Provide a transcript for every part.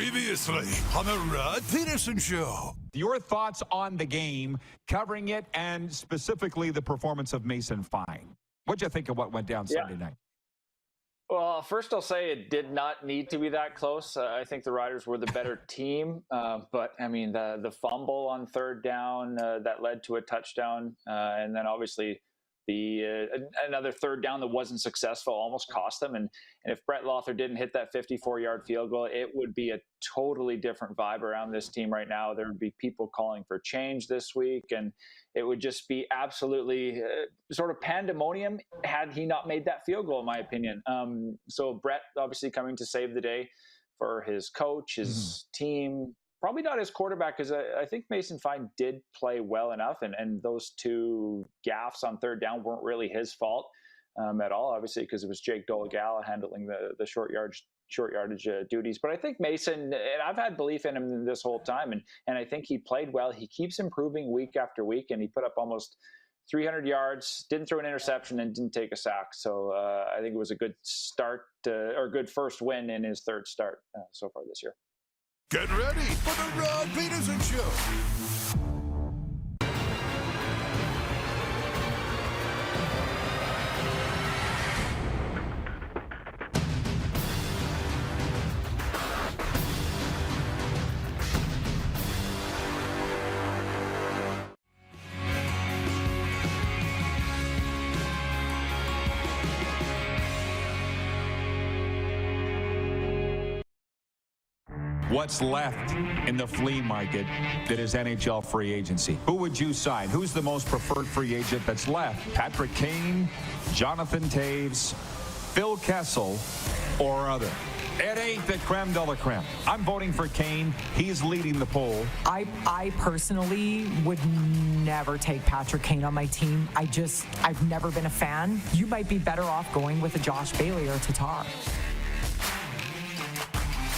Previously on the Rod Pedersen Show. Your thoughts on the game, covering it, and specifically the performance of Mason Fine. What'd you think of what went down Sunday night? Well, first I'll say it did not need to be that close. I think the Riders were the better team, but I mean the fumble on third down that led to a touchdown, and then obviously another third down that wasn't successful almost cost them. And if Brett Lothar didn't hit that 54-yard field goal, it would be a totally different vibe around this team right now. There would be people calling for change this week, and it would just be absolutely sort of pandemonium had he not made that field goal, in my opinion. So Brett obviously coming to save the day for his coach, his team. Probably not his quarterback, because I think Mason Fine did play well enough, and those two gaffes on third down weren't really his fault at all, obviously, because it was Jake Dolegala handling the short yardage duties. But I think Mason, and I've had belief in him this whole time, and I think he played well. He keeps improving week after week, and he put up almost 300 yards, didn't throw an interception, and didn't take a sack. So I think it was a good start, or good first win in his third start so far this year. Get ready for the Rod Pedersen Show. What's left in the flea market that is NHL free agency? Who would you sign? Who's the most preferred free agent that's left? Patrick Kane, Jonathan Toews, Phil Kessel, or other? It ain't the creme de la creme. I'm voting for Kane. He's leading the poll. I personally would never take Patrick Kane on my team. I've never been a fan. You might be better off going with a Josh Bailey or Tatar.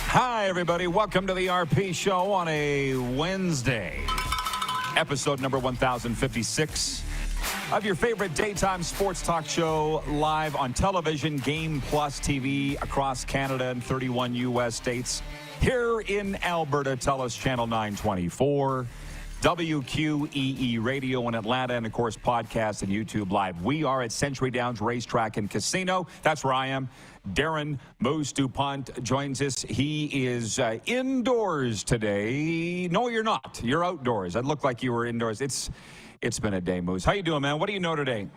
Hi, everybody. Welcome to the RP Show on a Wednesday. Episode number 1056 of your favorite daytime sports talk show, live on television, Game Plus TV across Canada and 31 U.S. states. Here in Alberta, TELUS Channel 924, WQEE Radio in Atlanta, and, of course, podcast and YouTube Live. We are at Century Downs Racetrack and Casino. That's where I am. Darren Moose DuPont joins us. He is indoors today. No, you're not. You're outdoors. It looked like you were indoors. It's been a day, Moose. How you doing, man? What do you know today?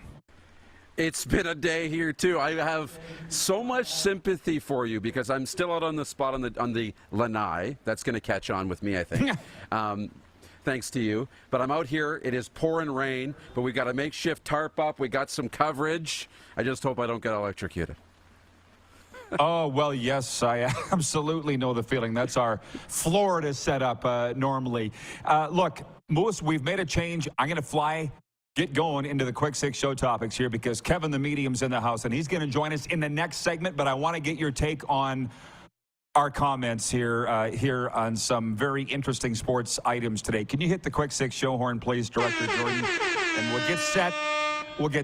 It's been a day here too. I have so much sympathy for you because I'm still out on the spot on the lanai. That's going to catch on with me, I think. Thanks to you. But I'm out here. It is pouring rain, but we got a makeshift tarp up. We got some coverage. I just hope I don't get electrocuted. Oh, well, yes, I absolutely know the feeling. That's our Florida setup normally. Look, Moose, we've made a change. I'm going to get going into the Quick Six show topics here because Kevin the Medium's in the house, and he's going to join us in the next segment. But I want to get your take on our comments here on some very interesting sports items today. Can you hit the Quick Six show horn, please, Director Jordan? And we'll get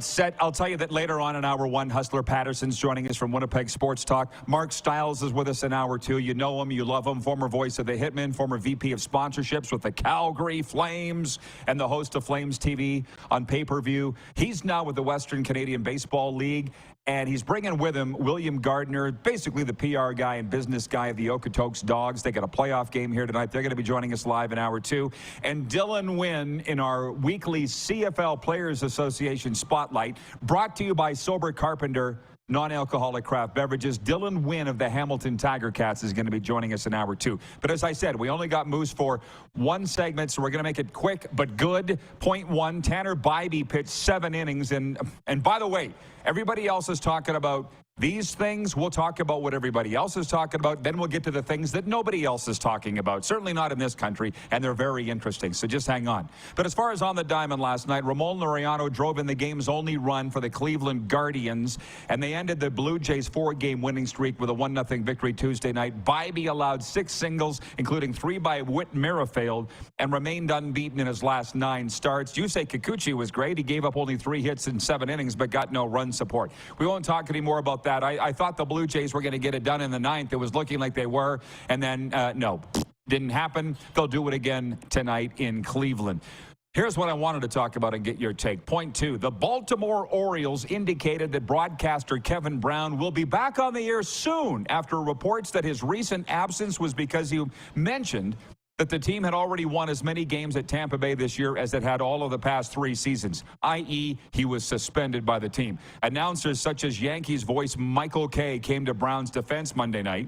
set. I'll tell you that later on in hour one, Hustler Patterson's joining us from Winnipeg Sports Talk. Mark Stiles is with us in hour two. You know him, you love him, former voice of the Hitmen, former VP of sponsorships with the Calgary Flames, and the host of Flames TV on pay-per-view. He's now with the Western Canadian Baseball League, and he's bringing with him William Gardner, basically the PR guy and business guy of the Okotoks Dogs. They got a playoff game here tonight. They're going to be joining us live in hour two. And Dylan Wynn in our weekly CFL Players Association Spotlight, brought to you by Sober Carpenter non-alcoholic craft beverages. Dylan Wynn of the Hamilton Tiger-Cats is going to be joining us in hour two. But as I said, we only got Moose for one segment, so we're going to make it quick but good. Point one, Tanner Bybee pitched 7 innings. And by the way, everybody else is talking about these things. We'll talk about what everybody else is talking about. Then we'll get to the things that nobody else is talking about. Certainly not in this country, and they're very interesting, so just hang on. But as far as on the diamond last night, Ramon Laureano drove in the game's only run for the Cleveland Guardians, and they ended the Blue Jays' 4-game winning streak with a 1-0 victory Tuesday night. Bybee allowed 6 singles, including 3 by Whit Merrifield, and remained unbeaten in his last 9 starts. Yusei Kikuchi was great. He gave up only 3 hits in 7 innings, but got no run support. We won't talk anymore about that. I thought the Blue Jays were going to get it done in the ninth. It was looking like they were, and then no, didn't happen. They'll do it again tonight in Cleveland. Here's what I wanted to talk about and get your take. Point 2, the Baltimore Orioles indicated that broadcaster Kevin Brown will be back on the air soon after reports that his recent absence was because he mentioned that the team had already won as many games at Tampa Bay this year as it had all of the past 3 seasons, i.e. he was suspended by the team. Announcers such as Yankees voice Michael Kay came to Brown's defense Monday night.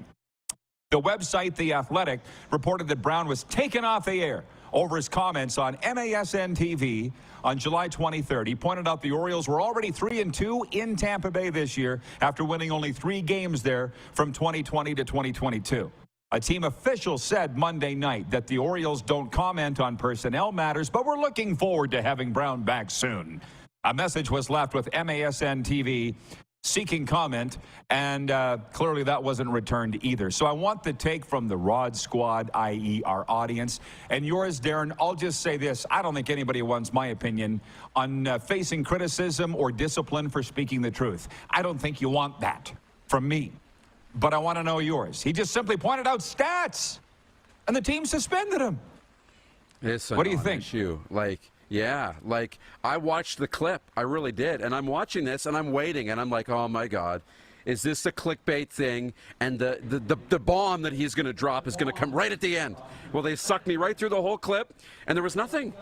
The website The Athletic reported that Brown was taken off the air over his comments on MASN TV on July 23rd. He pointed out the Orioles were already 3-2 in Tampa Bay this year after winning only 3 games there from 2020 to 2022. A team official said Monday night that the Orioles don't comment on personnel matters, but we're looking forward to having Brown back soon. A message was left with MASN TV seeking comment, and clearly that wasn't returned either. So I want the take from the Rod Squad, i.e. our audience, and yours, Darren. I'll just say this. I don't think anybody wants my opinion on facing criticism or discipline for speaking the truth. I don't think you want that from me, but I want to know yours. He just simply pointed out stats, and the team suspended him. What do you think? Issue. Yeah, I watched the clip. I really did. And I'm watching this, and I'm waiting, and I'm like, oh, my God. Is this a clickbait thing? And the bomb that he's going to drop is going to come right at the end. Well, they sucked me right through the whole clip, and there was nothing.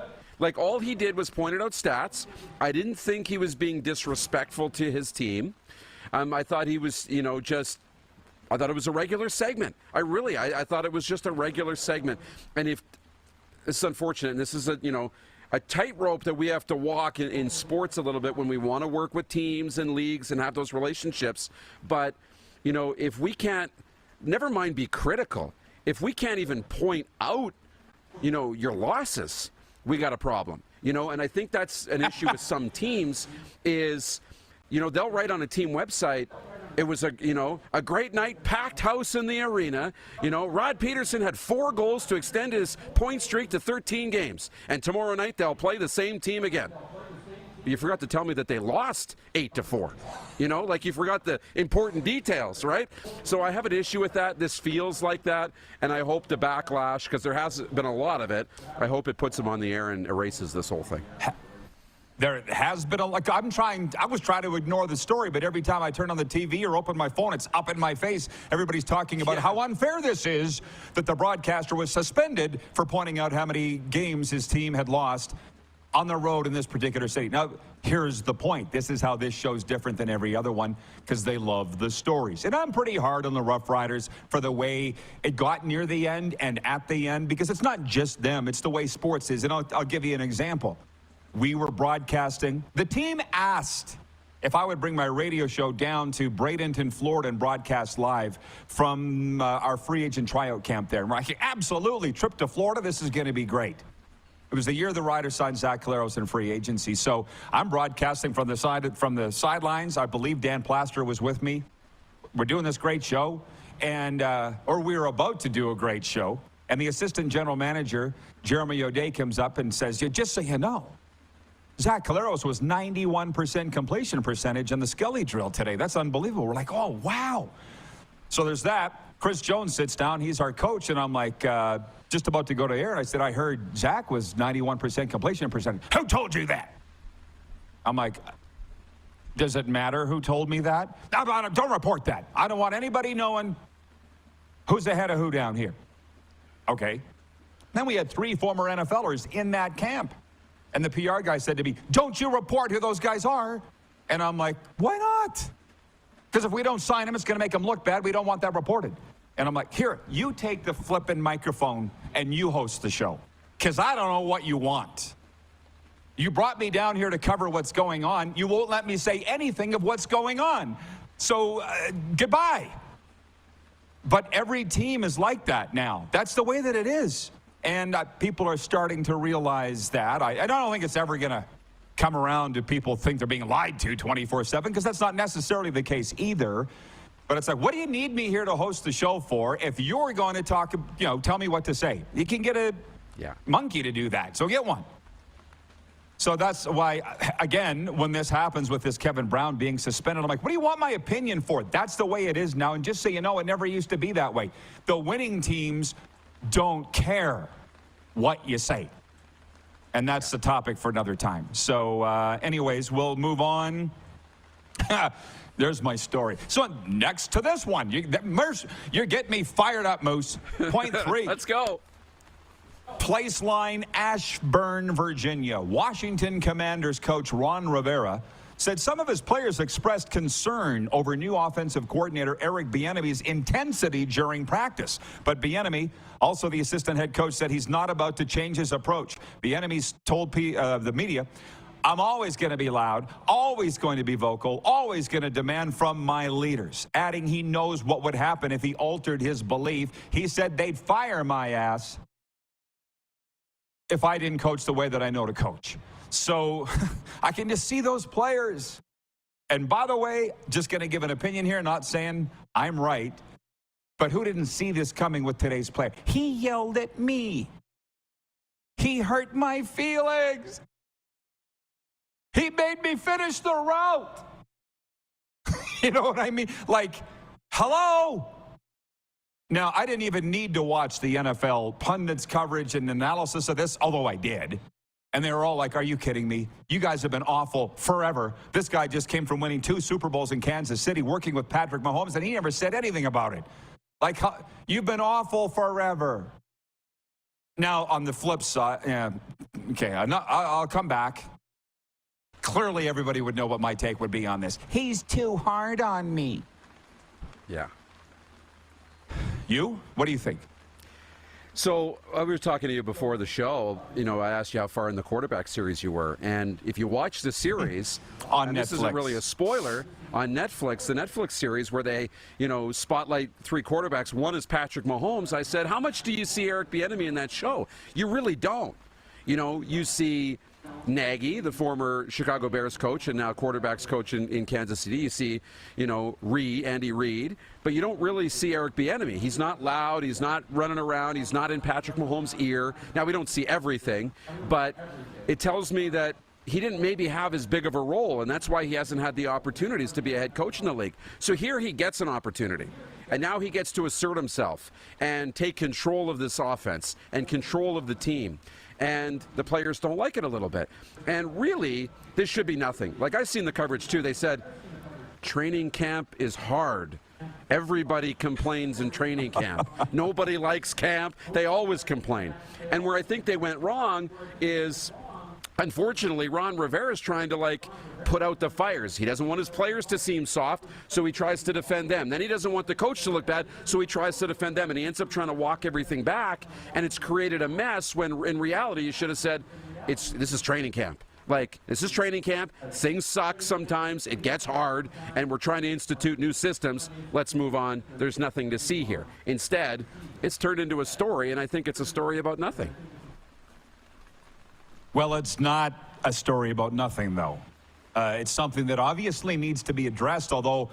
All he did was pointed out stats. I didn't think he was being disrespectful to his team. I thought he was, I thought it was a regular segment. I thought it was just a regular segment. And if it's unfortunate, and this is a tightrope that we have to walk in sports a little bit when we want to work with teams and leagues and have those relationships. But, if we can't, never mind be critical, if we can't even point out, your losses, we got a problem. And I think that's an issue with some teams is, they'll write on a team website, it was a great night, packed house in the arena. Rod Pedersen had 4 goals to extend his point streak to 13 games. And tomorrow night they'll play the same team again. You forgot to tell me that they lost 8-4. You forgot the important details, right? So I have an issue with that. This feels like that, and I hope the backlash, because there has been a lot of it, I hope it puts them on the air and erases this whole thing. There has been I was trying to ignore the story, but every time I turn on the TV or open my phone, it's up in my face. Everybody's talking about how unfair this is that the broadcaster was suspended for pointing out how many games his team had lost on the road in this particular city. Now, here's the point. This is how this show's different than every other one, because they love the stories. And I'm pretty hard on the Rough Riders for the way it got near the end and at the end, because it's not just them. It's the way sports is. And I'll give you an example. We were broadcasting. The team asked if I would bring my radio show down to Bradenton, Florida, and broadcast live from our free agent tryout camp there. And we're like, absolutely, trip to Florida. This is going to be great. It was the year the Riders signed Zach Collaros in free agency. So I'm broadcasting from the sidelines. I believe Dan Plaster was with me. We're doing this great show, and or we were about to do a great show. And the assistant general manager, Jeremy O'Day, comes up and says, just so you know, Zach Collaros was 91% completion percentage on the Skelly drill today. That's unbelievable. We're like, oh, wow. So there's that. Chris Jones sits down. He's our coach. And I'm like, just about to go to air. And I said, I heard Zach was 91% completion percentage. Who told you that? I'm like, does it matter who told me that? Don't report that. I don't want anybody knowing who's ahead of who down here. Okay. Then we had 3 former NFLers in that camp. And the PR guy said to me, don't you report who those guys are? And I'm like, why not? Because if we don't sign them, it's going to make them look bad. We don't want that reported. And I'm like, here, you take the flipping microphone and you host the show. Because I don't know what you want. You brought me down here to cover what's going on. You won't let me say anything of what's going on. So, goodbye. But every team is like that now. That's the way that it is. And people are starting to realize that. I don't think it's ever going to come around to people think they're being lied to 24/7, because that's not necessarily the case either. But it's like, what do you need me here to host the show for if you're going to talk, tell me what to say? You can get a monkey to do that, so get one. So that's why, again, when this happens with this Kevin Brown being suspended, I'm like, what do you want my opinion for? That's the way it is now. And just so you know, it never used to be that way. The winning teams don't care what you say. And that's the topic for another time. So anyways, we'll move on. There's my story. So next to this one, you're getting me fired up, Moose. Point 3. Let's go. Place line, Ashburn, Virginia. Washington Commanders coach Ron Rivera said some of his players expressed concern over new offensive coordinator Eric Bieniemy's intensity during practice. But Bieniemy, also the assistant head coach, said he's not about to change his approach. Bieniemy told the media, I'm always going to be loud, always going to be vocal, always going to demand from my leaders. Adding he knows what would happen if he altered his belief. He said they'd fire my ass if I didn't coach the way that I know to coach. So I can just see those players. And by the way, just going to give an opinion here, not saying I'm right, but who didn't see this coming with today's player? He yelled at me. He hurt my feelings. He made me finish the route. You know what I mean? Like, hello? Now, I didn't even need to watch the NFL pundits' coverage and analysis of this, although I did. And they were all like, are you kidding me? You guys have been awful forever. This guy just came from winning 2 Super Bowls in Kansas City, working with Patrick Mahomes, and he never said anything about it. Like, you've been awful forever. Now, on the flip side, yeah, okay, I'll come back. Clearly, everybody would know what my take would be on this. He's too hard on me. Yeah. You? What do you think? So we were talking to you before the show. You know, I asked you how far in the quarterback series you were. And if you watch the series, on and Netflix. This isn't really a spoiler, on Netflix, the Netflix series where they, you know, spotlight 3 quarterbacks. One is Patrick Mahomes. I said, how much do you see Eric Bieniemy in that show? You really don't. You know, you see Nagy, the former Chicago Bears coach and now quarterbacks coach in Kansas City. You see, you know, Andy Reid, but you don't really see Eric Bieniemy. He's not loud. He's not running around. He's not in Patrick Mahomes' ear. Now, we don't see everything, but it tells me that he didn't maybe have as big of a role, and that's why he hasn't had the opportunities to be a head coach in the league. So here he gets an opportunity, and now he gets to assert himself and take control of this offense and control of the team. And the players don't like it a little bit. And really, this should be nothing. Like, I've seen the coverage, too. They said, training camp is hard. Everybody complains in training camp. Nobody likes camp. They always complain. And where I think they went wrong is, unfortunately, Ron Rivera's trying to, like, put out the fires. He doesn't want his players to seem soft, so he tries to defend them. Then he doesn't want the coach to look bad, so he tries to defend them. And he ends up trying to walk everything back, and it's created a mess when, in reality, you should have said, this is training camp. Like, this is training camp. Things suck sometimes. It gets hard, and we're trying to institute new systems. Let's move on. There's nothing to see here. Instead, it's turned into a story, and I think it's a story about nothing. Well, it's not a story about nothing, though. It's something that obviously needs to be addressed, although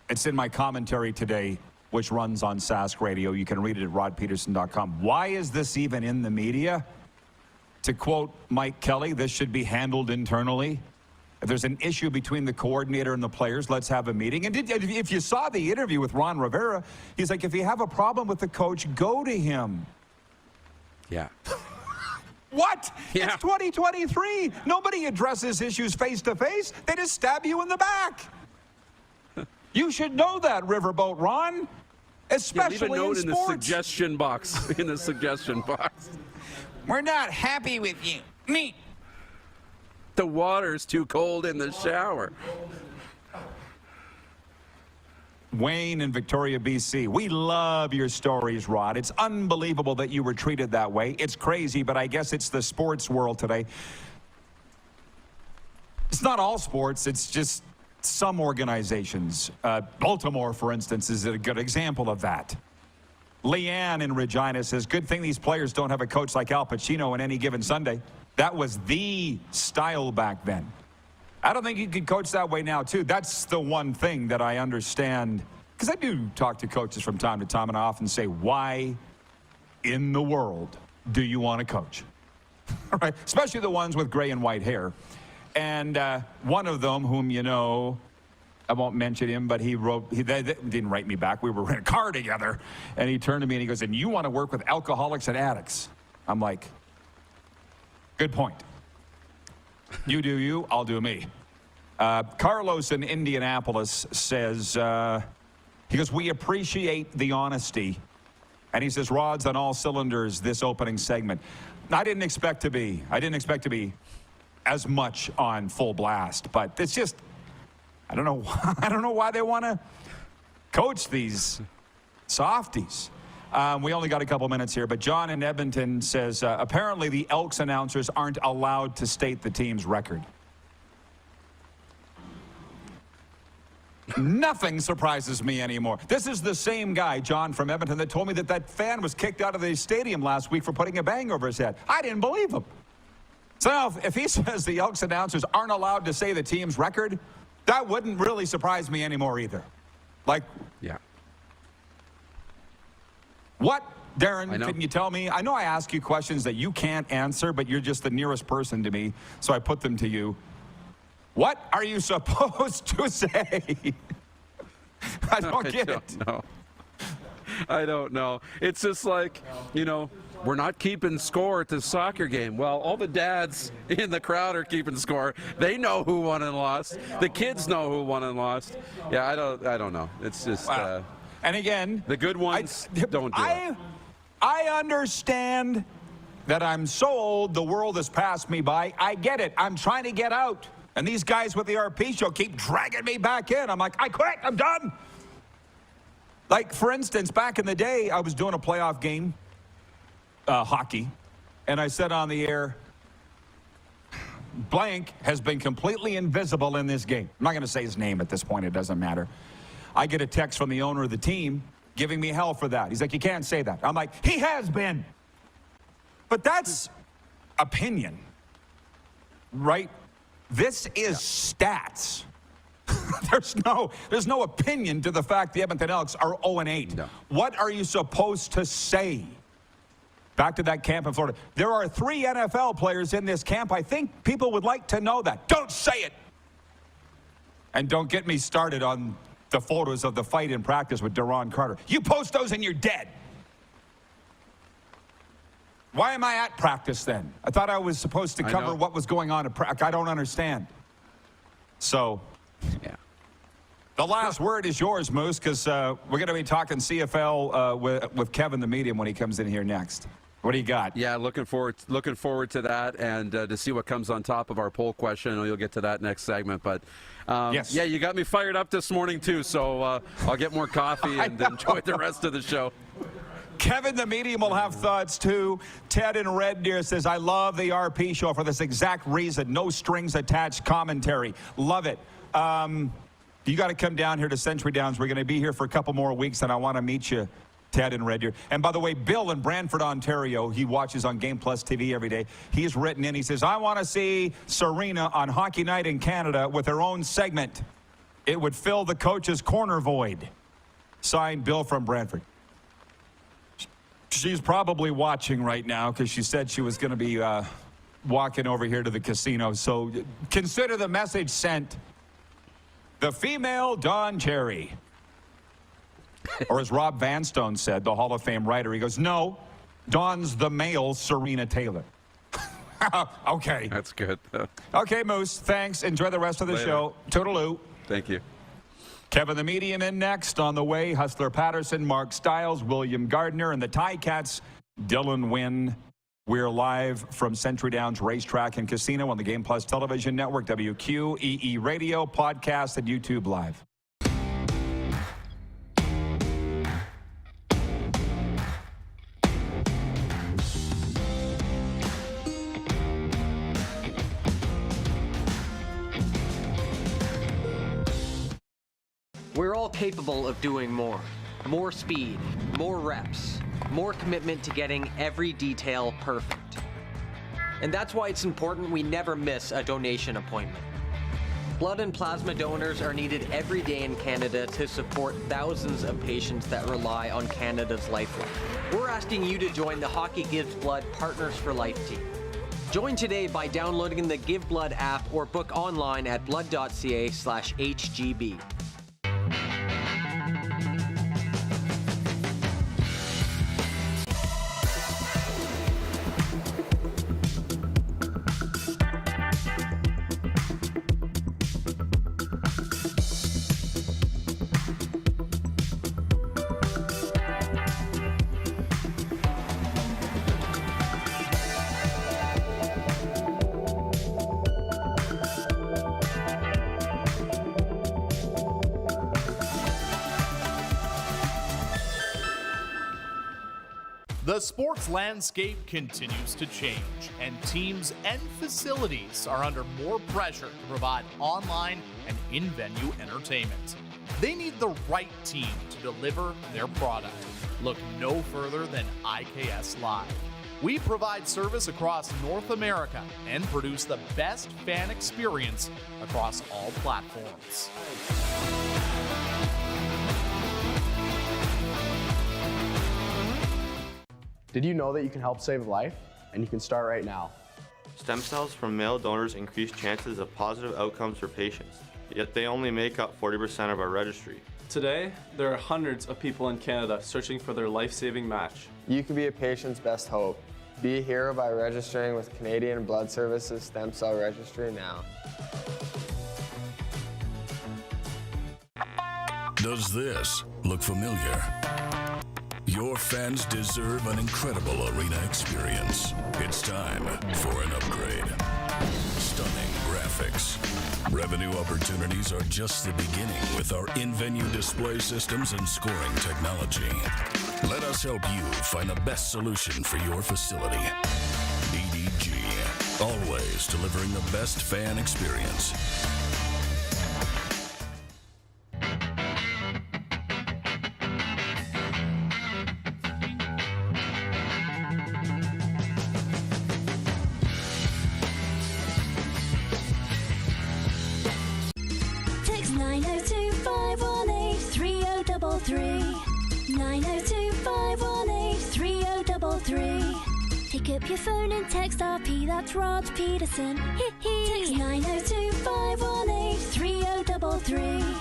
it's in my commentary today, which runs on Sask Radio. You can read it at rodpeterson.com. Why is this even in the media? To quote Mike Kelly, this should be handled internally. If there's an issue between the coordinator and the players, let's have a meeting. And if you saw the interview with Ron Rivera, he's like, if you have a problem with the coach, go to him. Yeah. What? Yeah. It's 2023. Nobody addresses issues face to face. They just stab you in the back. You should know that, Riverboat Ron. Especially leave a note in the sports. suggestion box. In the suggestion box. We're not happy with you. Me. The water's too cold in the shower. Wayne in Victoria, BC. We love your stories, Rod. It's unbelievable that you were treated that way. It's crazy, but I guess it's the sports world today. It's not all sports. It's just some organizations. Baltimore, for instance, is a good example of that. Leanne in Regina says, good thing these players don't have a coach like Al Pacino on any given Sunday. That was the style back then. I don't think you could coach that way now, too. That's the one thing that I understand. Because I do talk to coaches from time to time, and I often say, why in the world do you want to coach? right? Especially the ones with gray and white hair. And one of them, whom you know, I won't mention him, but they didn't write me back. We were in a car together, and he turned to me and he goes, and you want to work with alcoholics and addicts? I'm like, good point. You do you, I'll do me. Carlos in Indianapolis says, he goes, we appreciate the honesty. And he says, Rod's on all cylinders this opening segment. I didn't expect to be as much on full blast, but it's just, I don't know why they want to coach these softies. We only got a couple minutes here, but John in Edmonton says, apparently the Elks announcers aren't allowed to state the team's record. Nothing surprises me anymore. This is the same guy, John from Edmonton, that told me that fan was kicked out of the stadium last week for putting a bang over his head. I didn't believe him. So now, if he says the Elks announcers aren't allowed to say the team's record, that wouldn't really surprise me anymore either. Like, yeah. What, Darren, can you tell me? I know I ask you questions that you can't answer, but you're just the nearest person to me, so I put them to you. What are you supposed to say? I don't get it. I don't know. It's just like, you know, we're not keeping score at the soccer game. Well, all the dads in the crowd are keeping score. They know who won and lost. The kids know who won and lost. Yeah, I don't know. It's just and again, the good ones don't do it. I understand that I'm so old the world has passed me by. I get it. I'm trying to get out. And these guys with the RP show keep dragging me back in. I'm like, I quit. I'm done. Like, for instance, back in the day, I was doing a playoff game, hockey, and I said on the air, blank has been completely invisible in this game. I'm not going to say his name at this point. It doesn't matter. I get a text from the owner of the team giving me hell for that. He's like, you can't say that. I'm like, he has been. But that's opinion, right? This is stats. There's no opinion to the fact the Edmonton Elks are 0-8. No. What are you supposed to say? Back to that camp in Florida. There are 3 NFL players in this camp. I think people would like to know that. Don't say it. And don't get me started on the photos of the fight in practice with Deron Carter. You post those and you're dead. Why am I at practice then? I thought I was supposed to cover what was going on at practice. I don't understand. So, yeah. The last word is yours, Moose, because we're going to be talking CFL with Kevin the Medium when he comes in here next. What do you got? Yeah, looking forward to that and to see what comes on top of our poll question. You'll get to that next segment. But, yes. Yeah, you got me fired up this morning, too, so I'll get more coffee and enjoy the rest of the show. Kevin the Medium will have thoughts, too. Ted in Red Deer says, I love the RP show for this exact reason. No strings attached commentary. Love it. You got to come down here to Century Downs. We're going to be here for a couple more weeks, and I want to meet you, Ted in Red Deer. And by the way, Bill in Brantford, Ontario, he watches on Game Plus TV every day. He's written in. He says, I want to see Serena on Hockey Night in Canada with her own segment. It would fill the coach's corner void. Signed, Bill from Brantford. She's probably watching right now because she said she was going to be walking over here to the casino. So consider the message sent. The female Don Cherry. Or as Rob Vanstone said, the Hall of Fame writer, he goes, no, Don's the male Serena Taylor. Okay. That's good. Okay, Moose, thanks. Enjoy the rest of the show. Toodaloo. Thank you. Kevin the Medium in next. On the way, Hustler Patterson, Mark Stiles, William Gardner, and the Ticats, Dylan Wynn. We're live from Century Downs Racetrack and Casino on the Game Plus Television Network, WQEE Radio, podcast, and YouTube Live. We're all capable of doing more. More speed, more reps, more commitment to getting every detail perfect. And that's why it's important we never miss a donation appointment. Blood and plasma donors are needed every day in Canada to support thousands of patients that rely on Canada's lifeline. We're asking you to join the Hockey Gives Blood Partners for Life team. Join today by downloading the Give Blood app or book online at blood.ca/HGB. The sports landscape continues to change, and teams and facilities are under more pressure to provide online and in-venue entertainment. They need the right team to deliver their product. Look no further than IKS Live. We provide service across North America and produce the best fan experience across all platforms. Did you know that you can help save a life? And you can start right now. Stem cells from male donors increase chances of positive outcomes for patients, yet they only make up 40% of our registry. Today, there are hundreds of people in Canada searching for their life-saving match. You can be a patient's best hope. Be a hero by registering with Canadian Blood Services Stem Cell Registry now. Does this look familiar? Your fans deserve an incredible arena experience. It's time for an upgrade. Stunning graphics. Revenue opportunities are just the beginning with our in-venue display systems and scoring technology. Let us help you find the best solution for your facility. EDG, always delivering the best fan experience. Text 902-518-3033. 902-518-3033. Pick up your phone and text RP, that's Rod Pedersen. Text 902-518-3033.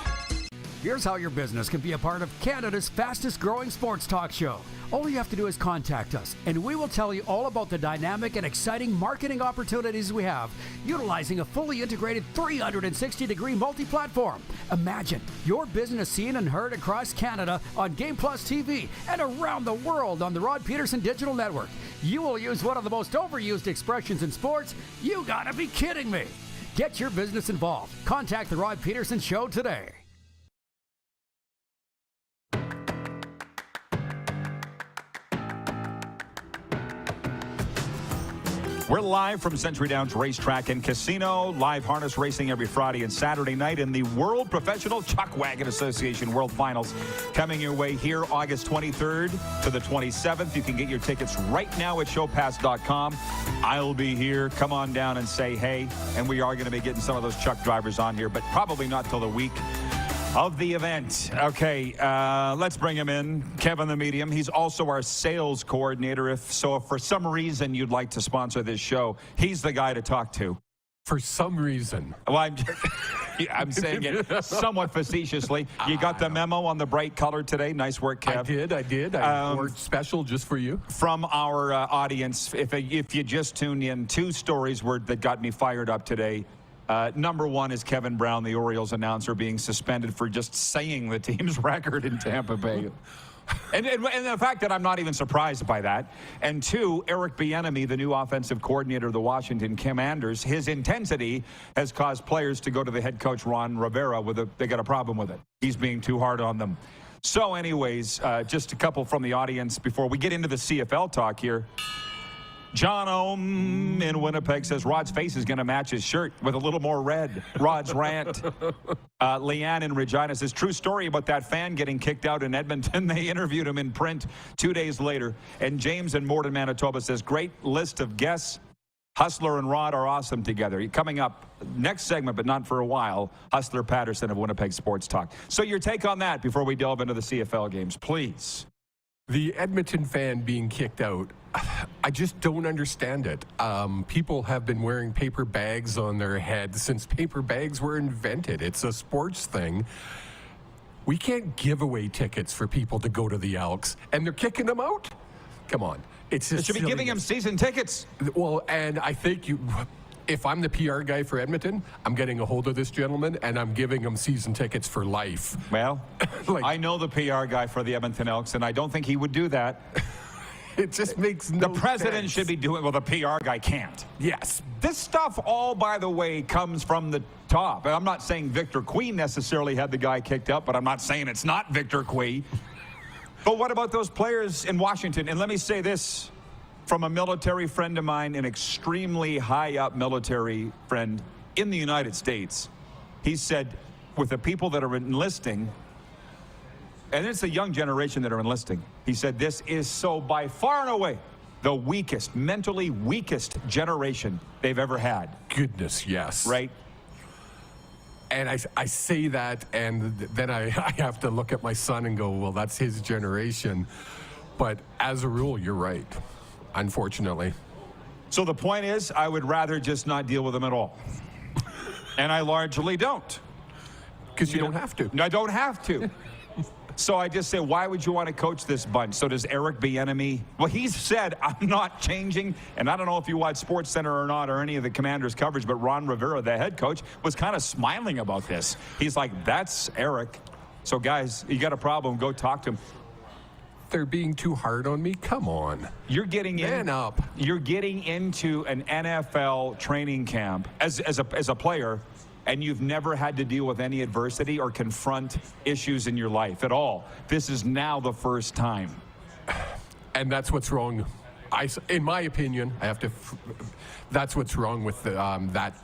Here's how your business can be a part of Canada's fastest growing sports talk show. All you have to do is contact us, and we will tell you all about the dynamic and exciting marketing opportunities we have, utilizing a fully integrated 360-degree multi-platform. Imagine your business seen and heard across Canada on Game Plus TV and around the world on the Rod Pedersen Digital Network. You will use one of the most overused expressions in sports. You gotta be kidding me. Get your business involved. Contact the Rod Pedersen Show today. We're live from Century Downs Racetrack and Casino. Live harness racing every Friday and Saturday night in the World Professional Chuck Wagon Association World Finals. Coming your way here August 23rd to the 27th. You can get your tickets right now at showpass.com. I'll be here. Come on down and say hey. And we are going to be getting some of those Chuck drivers on here, but probably not till the week of the event. Okay, let's bring him in. Kevin the Medium. He's also our sales coordinator. If for some reason you'd like to sponsor this show, he's the guy to talk to. For some reason. Well, I'm saying it somewhat facetiously. You got the memo on the bright color today. Nice work, Kev. I did. I worked special just for you. From our audience, if you just tuned in, two stories that got me fired up today. Number one is Kevin Brown, the Orioles announcer, being suspended for just saying the team's record in Tampa Bay. and the fact that I'm not even surprised by that. And two, Eric Bieniemy, the new offensive coordinator of the Washington Commanders, his intensity has caused players to go to the head coach, Ron Rivera, they got a problem with it. He's being too hard on them. So anyways, just a couple from the audience before we get into the CFL talk here. John Ohm in Winnipeg says Rod's face is going to match his shirt with a little more red. Rod's rant. Leanne in Regina says, true story about that fan getting kicked out in Edmonton. They interviewed him in print 2 days later. And James in Morden, Manitoba says, great list of guests. Hustler and Rod are awesome together. Coming up next segment, but not for a while, Hustler Pedersen of Winnipeg Sports Talk. So your take on that before we delve into the CFL games, please. The Edmonton fan being kicked out I just don't understand it. People have been wearing paper bags on their heads since paper bags were invented. It's a sports thing. We can't give away tickets for people to go to the Elks, and they're kicking them out? Come on. It's just They should be giving them season tickets. Well, and I think if I'm the PR guy for Edmonton, I'm getting a hold of this gentleman, and I'm giving him season tickets for life. Well, I know the PR guy for the Edmonton Elks, and I don't think he would do that. It just makes no The president sense. should be doing, well, the PR guy can't. Yes. This stuff all, by the way, comes from the top. And I'm not saying Victor Queen necessarily had the guy kicked out, but I'm not saying it's not Victor Queen. But what about those players in Washington? And let me say this from a military friend of mine, an extremely high-up military friend in the United States. He said, with the people that are enlisting, and it's the young generation that are enlisting, he said, this is so by far and away the weakest, mentally weakest generation they've ever had. Goodness, yes. Right? And I say that, and then I have to look at my son and go, well, that's his generation. But as a rule, you're right, unfortunately. So the point is, I would rather just not deal with them at all. And I largely don't. Because you don't have to. I don't have to. So I just say, why would you want to coach this bunch? So does Eric Bieniemy? Well, he's said, I'm not changing. And I don't know if you watch SportsCenter or not, or any of the Commanders' coverage, but Ron Rivera, the head coach, was kind of smiling about this. He's like, that's Eric. So guys, you got a problem, go talk to him. They're being too hard on me? Come on. You're getting Man up. You're getting into an NFL training camp as a player, and you've never had to deal with any adversity or confront issues in your life at all. This is now the first time. And that's what's wrong. In my opinion, that's what's wrong with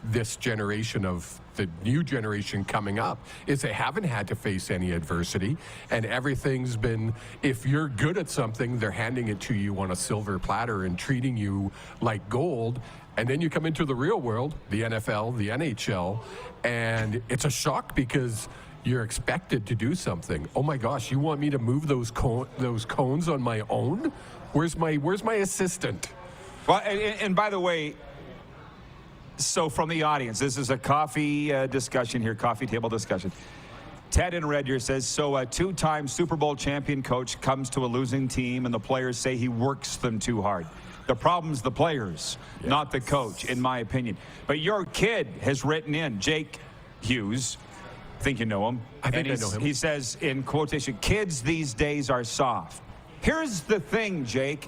this generation of the new generation coming up, is they haven't had to face any adversity, and everything's been, if you're good at something, they're handing it to you on a silver platter and treating you like gold. And then you come into the real world, the NFL, the NHL, and it's a shock because you're expected to do something. Oh my gosh, you want me to move those cones on my own? Where's my assistant? Well, and by the way, so from the audience, this is a coffee discussion here, coffee table discussion. Ted in Red here says, so a two-time Super Bowl champion coach comes to a losing team and the players say he works them too hard. The problem's the players, not the coach, in my opinion. But your kid has written in, Jake Hughes, I think you know him. I think I know him. He says, in quotation, kids these days are soft. Here's the thing, Jake,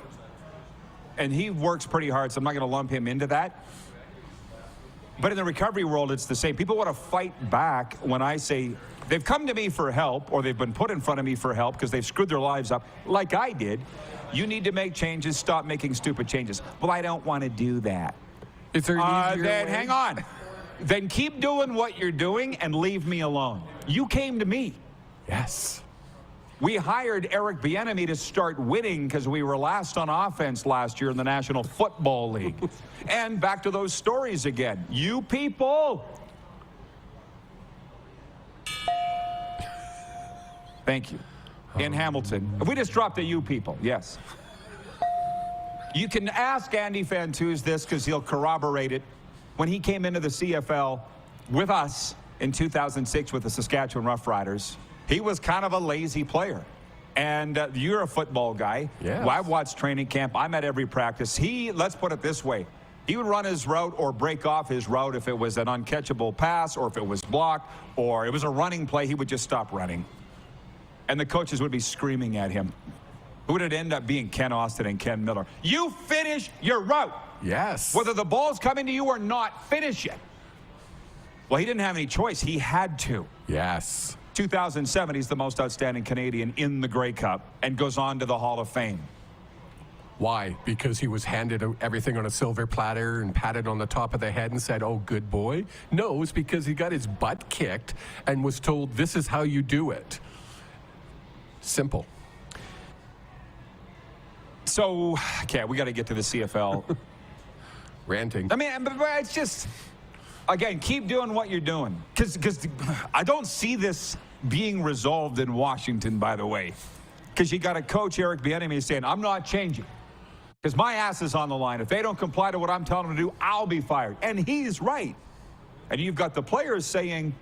and he works pretty hard, so I'm not going to lump him into that. But in the recovery world, it's the same. People want to fight back when I say they've come to me for help, or they've been put in front of me for help because they've screwed their lives up, like I did. You need to make changes. Stop making stupid changes. Well, I don't want to do that. Is there an easier then way? hang on. Then keep doing what you're doing and leave me alone. You came to me. Yes. We hired Eric Bieniemy to start winning because we were last on offense last year in the National Football League. And back to those stories again. You people. Thank you. In Hamilton. We just dropped the you people, yes. You can ask Andy Fantuz this because he'll corroborate it. When he came into the CFL with us in 2006 with the Saskatchewan Roughriders, he was kind of a lazy player. And you're a football guy. Yes. Well, I've watched training camp. I'm at every practice. Let's put it this way. He would run his route or break off his route if it was an uncatchable pass or if it was blocked or it was a running play. He would just stop running. And the coaches would be screaming at him. Who would it end up being? Ken Austin and Ken Miller. You finish your route. Yes. Whether the ball's coming to you or not, finish it. Well, he didn't have any choice. He had to. Yes. 2007, he's the most outstanding Canadian in the Grey Cup and goes on to the Hall of Fame. Why? Because he was handed everything on a silver platter and patted on the top of the head and said, oh, good boy? No, it's because he got his butt kicked and was told, this is how you do it. Simple. So, okay, we got to get to the CFL. Ranting. I mean, but it's just, again, keep doing what you're doing. Because I don't see this being resolved in Washington, by the way. Because you got a coach, Eric Bieniemy, saying, I'm not changing. Because my ass is on the line. If they don't comply to what I'm telling them to do, I'll be fired. And he's right. And you've got the players saying,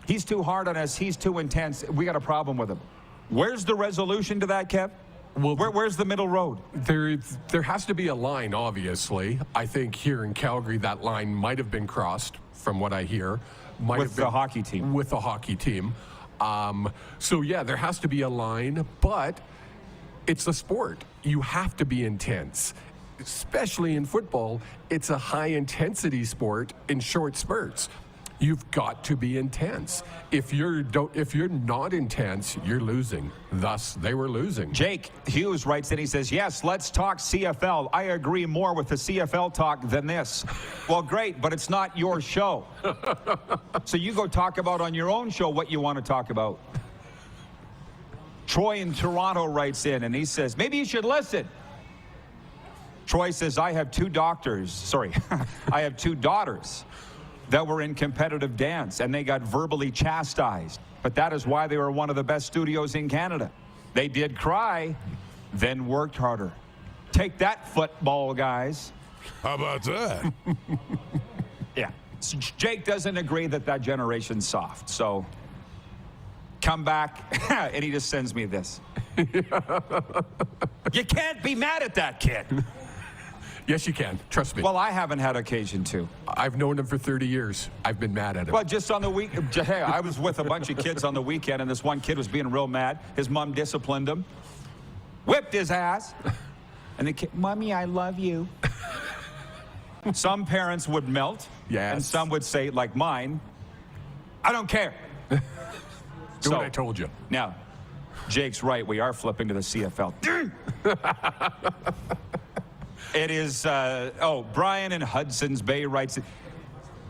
he's too hard on us, he's too intense, we got a problem with him. Where's the resolution to that, Kev? Well, where's the middle road? There has to be a line, obviously. I think here in Calgary, that line might have been crossed, from what I hear. With the hockey team. With the hockey team. So, yeah, there has to be a line, but it's a sport. You have to be intense. Especially in football, it's a high-intensity sport in short spurts. You've got to be intense. If you're not intense, you're losing. Thus, they were losing. Jake Hughes writes in, he says, yes, let's talk CFL. I agree more with the CFL talk than this. Well, great, but it's not your show. So you go talk about on your own show what you want to talk about. Troy in Toronto writes in, and he says, maybe you should listen. Troy says, I have two daughters that were in competitive dance, and they got verbally chastised. But that is why they were one of the best studios in Canada. They did cry, then worked harder. Take that, football guys. How about that? Yeah. So Jake doesn't agree that generation's soft. So come back, and he just sends me this. You can't be mad at that kid. Yes, you can. Trust me. Well, I haven't had occasion to. I've known him for 30 years. I've been mad at him. Well, just on the week, hey, I was with a bunch of kids on the weekend, and this one kid was being real mad. His mom disciplined him, whipped his ass, and the kid, Mommy, I love you. Some parents would melt, yes, and some would say, like mine, I don't care. Do what I told you. Now, Jake's right. We are flipping to the CFL. It is, Brian in Hudson's Bay writes,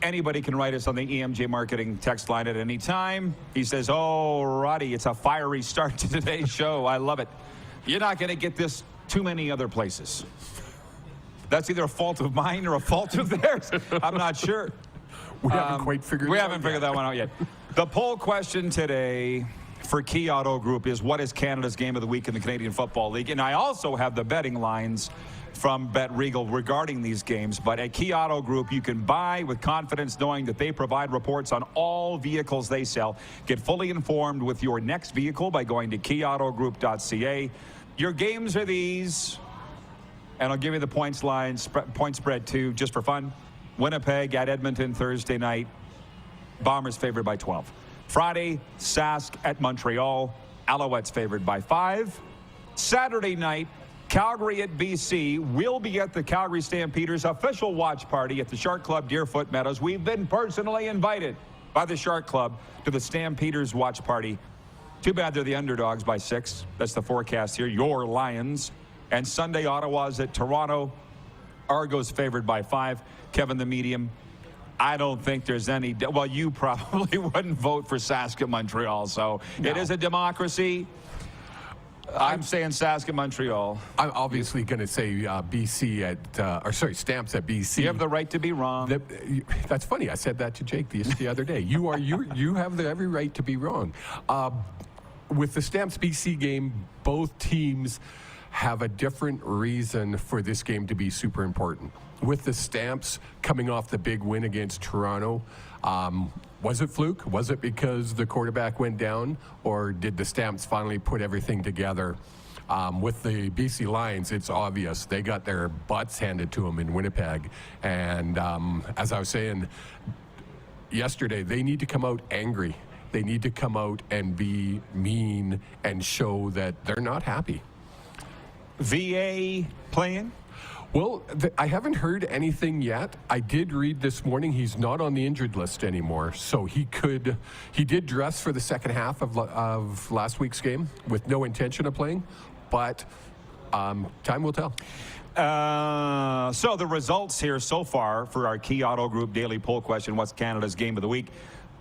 anybody can write us on the EMJ Marketing text line at any time. He says, oh, Roddy, it's a fiery start to today's show. I love it. You're not going to get this too many other places. That's either a fault of mine or a fault of theirs. I'm not sure. We haven't quite figured that one out yet. The poll question today for Key Auto Group is, what is Canada's game of the week in the Canadian Football League? And I also have the betting lines from Bet Regal regarding these games. But at Key Auto Group, you can buy with confidence knowing that they provide reports on all vehicles they sell. Get fully informed with your next vehicle by going to keyautogroup.ca. Your games are these, and I'll give you the points line, point spread too, just for fun. Winnipeg at Edmonton Thursday night. Bombers favored by 12. Friday, Sask at Montreal. Alouettes favored by 5. Saturday night, Calgary at BC. We'll be at the Calgary Stampeders official watch party at the Shark Club Deerfoot Meadows. We've been personally invited by the Shark Club to the Stampeders watch party. Too bad they're the underdogs by 6. That's the forecast here. Your Lions. And Sunday, Ottawa's at Toronto. Argos favored by 5. Kevin, the medium. I don't think there's any. Well, you probably wouldn't vote for Sask at Montreal. So no. It is a democracy. I'm saying Sask at Montreal. I'm obviously going to say BC at, Stamps at BC. You have the right to be wrong. That's funny. I said that to Jake the other day. You have every right to be wrong. With the Stamps BC game, both teams have a different reason for this game to be super important. With the Stamps coming off the big win against Toronto, was it fluke? Was it because the quarterback went down? Or did the Stamps finally put everything together? With the BC Lions, it's obvious. They got their butts handed to them in Winnipeg. And as I was saying yesterday, they need to come out angry. They need to come out and be mean and show that they're not happy. VA playing? Well, I haven't heard anything yet. I did read this morning he's not on the injured list anymore, so he did dress for the second half of last week's game with no intention of playing, but time will tell. So the results here so far for our Key Auto Group daily poll question, what's Canada's game of the week?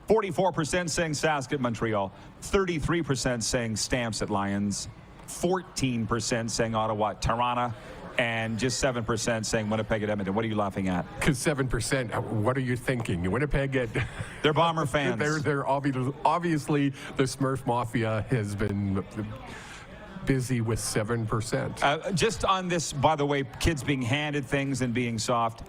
44% saying Sask at Montreal, 33% saying Stamps at Lions, 14% saying Ottawa at Toronto, and just 7% saying Winnipeg at Edmonton. What are you laughing at? Because 7%, what are you thinking? Winnipeg at... They're Bomber fans. They're obviously the Smurf Mafia has been busy with 7%. Just on this, by the way, kids being handed things and being soft.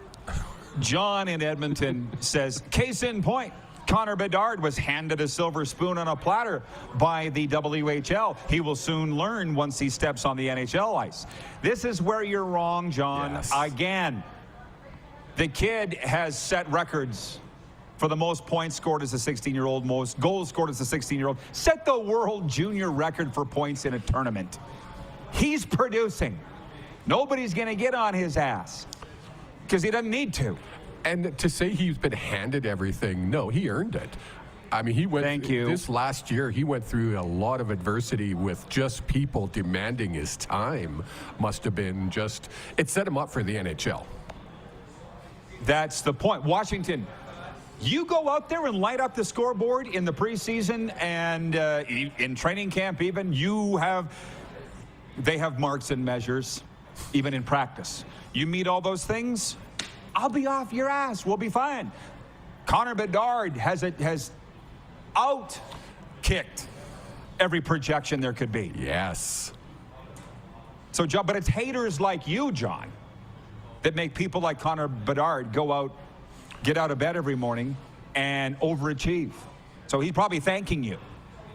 John in Edmonton says, case in point, Connor Bedard was handed a silver spoon on a platter by the WHL. He will soon learn once he steps on the NHL ice. This is where you're wrong, John. Yes. Again, the kid has set records for the most points scored as a 16-year-old, most goals scored as a 16-year-old, set the world junior record for points in a tournament. He's producing. Nobody's going to get on his ass because he doesn't need to. And to say he's been handed everything, no, he earned it. I mean, he went. Thank you. This last year, he went through a lot of adversity with just people demanding his time. Must have been just. It set him up for the NHL. That's the point. Washington, you go out there and light up the scoreboard in the preseason and in training camp even. They have marks and measures, even in practice. You meet all those things, I'll be off your ass. We'll be fine. Connor Bedard has out-kicked every projection there could be. Yes. So, John, but it's haters like you, John, that make people like Connor Bedard go out, get out of bed every morning and overachieve. So he's probably thanking you.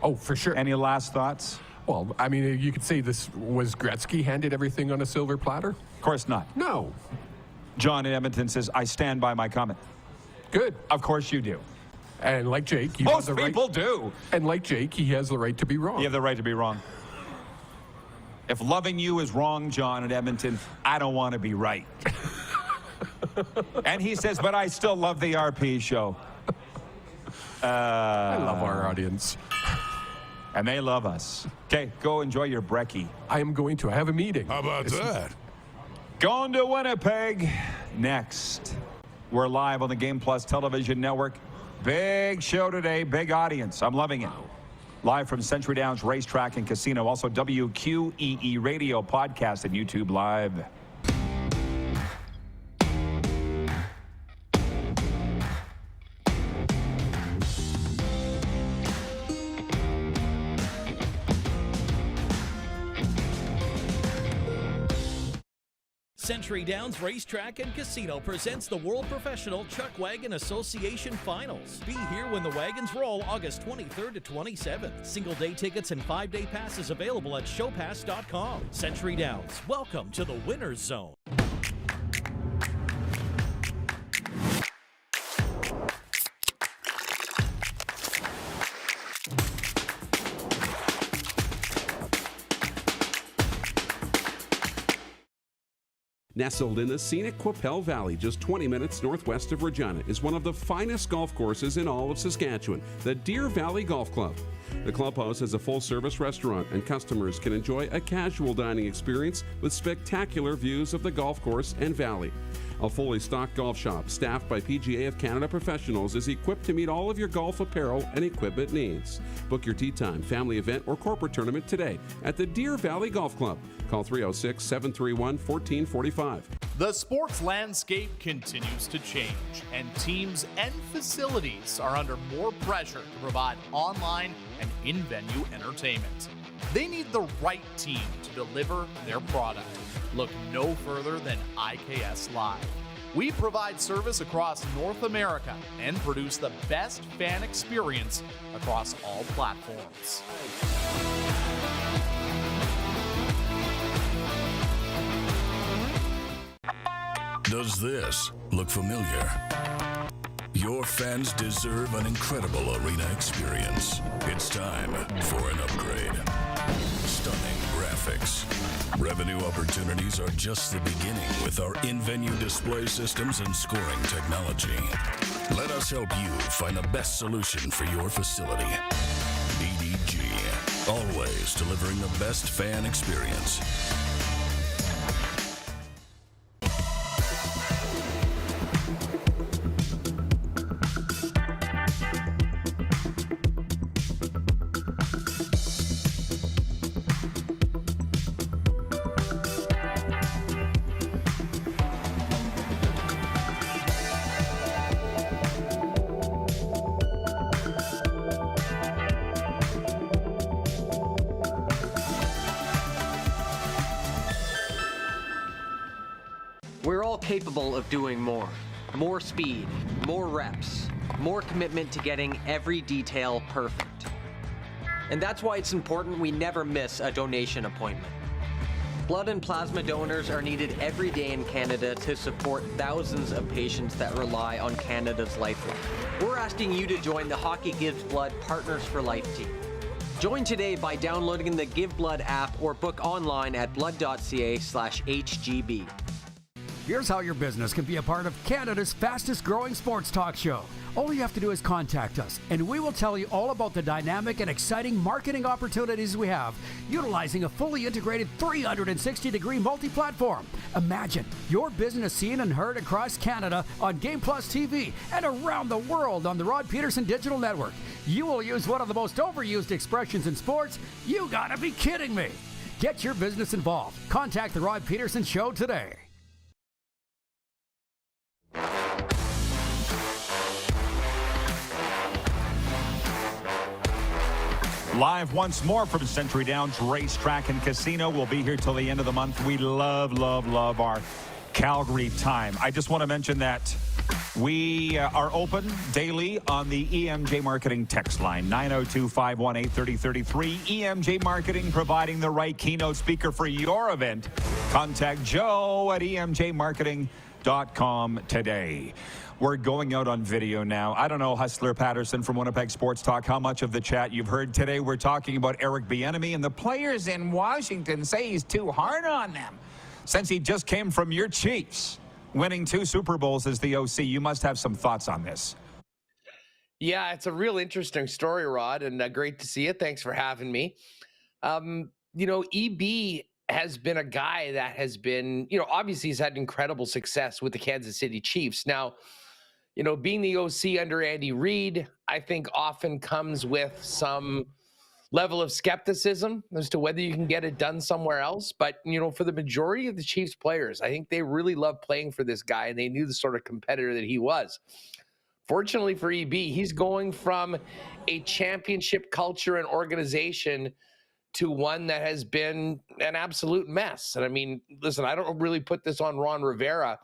Oh, for sure. Any last thoughts? Well, I mean, you could say this was Gretzky handed everything on a silver platter? Of course not. No. John in Edmonton says, I stand by my comment. Good. Of course you do. And like Jake, you most have the people right, do. And like Jake, he has the right to be wrong. You have the right to be wrong. If loving you is wrong, John in Edmonton, I don't want to be right. And he says, but I still love the RP show. I love our audience. And they love us. Okay, go enjoy your brekkie. I am going to. I have a meeting. How about that? Going to Winnipeg next. We're live on the Game Plus television network. Big show today, big audience. I'm loving it. Live from Century Downs Racetrack and Casino. Also WQEE Radio podcast and YouTube Live. Century Downs Racetrack and Casino presents the World Professional Chuck Wagon Association Finals. Be here when the wagons roll August 23rd to 27th. Single-day tickets and 5-day passes available at showpass.com. Century Downs, welcome to the winner's zone. Nestled in the scenic Qu'Appelle Valley, just 20 minutes northwest of Regina, is one of the finest golf courses in all of Saskatchewan, the Deer Valley Golf Club. The clubhouse has a full-service restaurant, and customers can enjoy a casual dining experience with spectacular views of the golf course and valley. A fully stocked golf shop, staffed by PGA of Canada professionals, is equipped to meet all of your golf apparel and equipment needs. Book your tee time, family event, or corporate tournament today at the Deer Valley Golf Club. Call 306-731-1445. The sports landscape continues to change, and teams and facilities are under more pressure to provide online and in-venue entertainment. They need the right team to deliver their product. Look no further than IKS Live. We provide service across North America and produce the best fan experience across all platforms. Does this look familiar? Your fans deserve an incredible arena experience. It's time for an upgrade. Stunning graphics. Revenue opportunities are just the beginning with our in-venue display systems and scoring technology. Let us help you find the best solution for your facility. EDG, always delivering the best fan experience. capable of doing more. More speed, more reps, more commitment to getting every detail perfect. And that's why it's important we never miss a donation appointment. Blood and plasma donors are needed every day in Canada to support thousands of patients that rely on Canada's lifeline. We're asking you to join the Hockey Gives Blood Partners for Life team. Join today by downloading the Give Blood app or book online at blood.ca/HGB. Here's how your business can be a part of Canada's fastest growing sports talk show. All you have to do is contact us, and we will tell you all about the dynamic and exciting marketing opportunities we have, utilizing a fully integrated 360-degree multi-platform. Imagine your business seen and heard across Canada on Game Plus TV and around the world on the Rod Pedersen Digital Network. You will use one of the most overused expressions in sports. You gotta be kidding me. Get your business involved. Contact the Rod Pedersen Show today. Live once more from Century Downs Racetrack and Casino. We'll be here till the end of the month. We love our Calgary time. I just want to mention that we are open daily on the EMJ Marketing text line, 902-518-3033. EMJ Marketing, providing the right keynote speaker for your event. Contact Joe at emjmarketing.com today. We're going out on video now. I don't know, Hustler Patterson from Winnipeg Sports Talk, how much of the chat you've heard today. We're talking about Eric Bieniemy, and the players in Washington say he's too hard on them since he just came from your Chiefs, winning 2 Super Bowls as the OC. You must have some thoughts on this. Yeah, it's a real interesting story, Rod, and great to see you. Thanks for having me. EB has been a guy that has been, obviously he's had incredible success with the Kansas City Chiefs. Now, being the OC under Andy Reid, I think often comes with some level of skepticism as to whether you can get it done somewhere else. But, for the majority of the Chiefs players, I think they really love playing for this guy, and they knew the sort of competitor that he was. Fortunately for EB, he's going from a championship culture and organization to one that has been an absolute mess. And I mean, listen, I don't really put this on Ron Rivera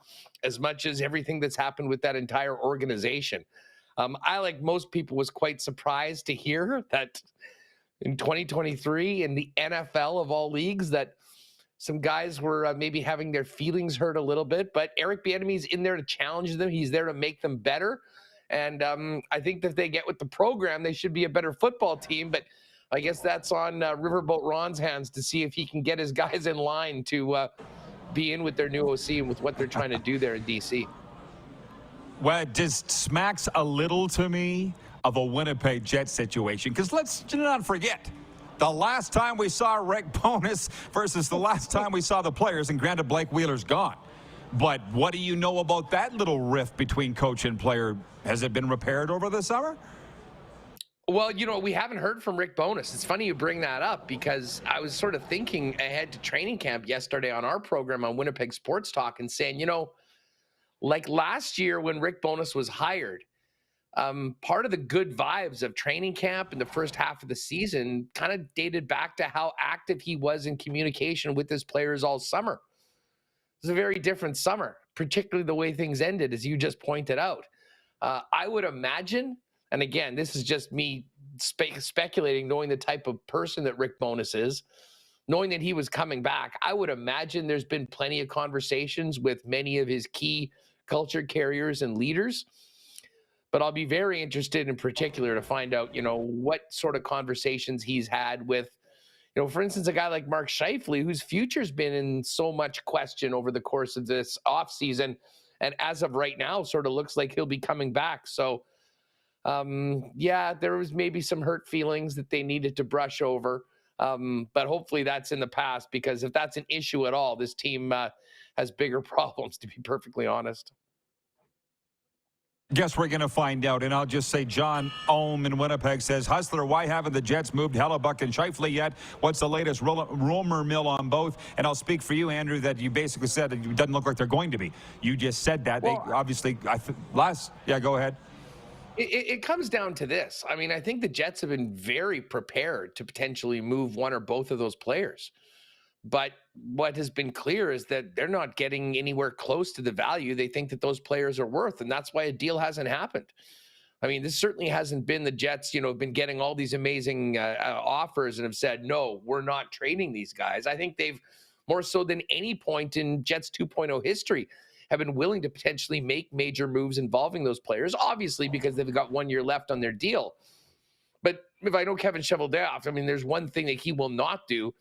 as much as everything that's happened with that entire organization. I, like most people, was quite surprised to hear that in 2023 in the NFL of all leagues that some guys were maybe having their feelings hurt a little bit, but Eric Bieniemy's in there to challenge them. He's there to make them better. And I think that if they get with the program, they should be a better football team. But I guess that's on Riverboat Ron's hands to see if he can get his guys in line to be in with their new OC and with what they're trying to do there in D.C. Well, it just smacks a little to me of a Winnipeg Jets situation. Because let's not forget, the last time we saw Rick Bowness versus the last time we saw the players, and granted, Blake Wheeler's gone. But what do you know about that little rift between coach and player? Has it been repaired over the summer? Well, we haven't heard from Rick Bowness. It's funny you bring that up because I was sort of thinking ahead to training camp yesterday on our program on Winnipeg Sports Talk and saying, like last year when Rick Bowness was hired, part of the good vibes of training camp in the first half of the season kind of dated back to how active he was in communication with his players all summer. It was a very different summer, particularly the way things ended, as you just pointed out. I would imagine, and again, this is just me speculating, knowing the type of person that Rick Bowness is, knowing that he was coming back, I would imagine there's been plenty of conversations with many of his key culture carriers and leaders. But I'll be very interested in particular to find out, what sort of conversations he's had with, for instance, a guy like Mark Scheifele, whose future's been in so much question over the course of this offseason. And as of right now, sort of looks like he'll be coming back. So, there was maybe some hurt feelings that they needed to brush over. But hopefully that's in the past, because if that's an issue at all, this team has bigger problems, to be perfectly honest. Guess we're going to find out, and I'll just say John Ohm in Winnipeg says, Hustler, why haven't the Jets moved Hellebuck and Scheifele yet? What's the latest rumor mill on both? And I'll speak for you, Andrew, that you basically said it doesn't look like they're going to be. You just said that. Well, they obviously, go ahead. It comes down to this. I mean, I think the Jets have been very prepared to potentially move one or both of those players. But what has been clear is that they're not getting anywhere close to the value they think that those players are worth. And that's why a deal hasn't happened. I mean, this certainly hasn't been the Jets, have been getting all these amazing offers and have said, no, we're not trading these guys. I think they've more so than any point in Jets 2.0 history have been willing to potentially make major moves involving those players, obviously because they've got 1 year left on their deal. But if I know Kevin Cheveldayoff, I mean, there's one thing that he will not do.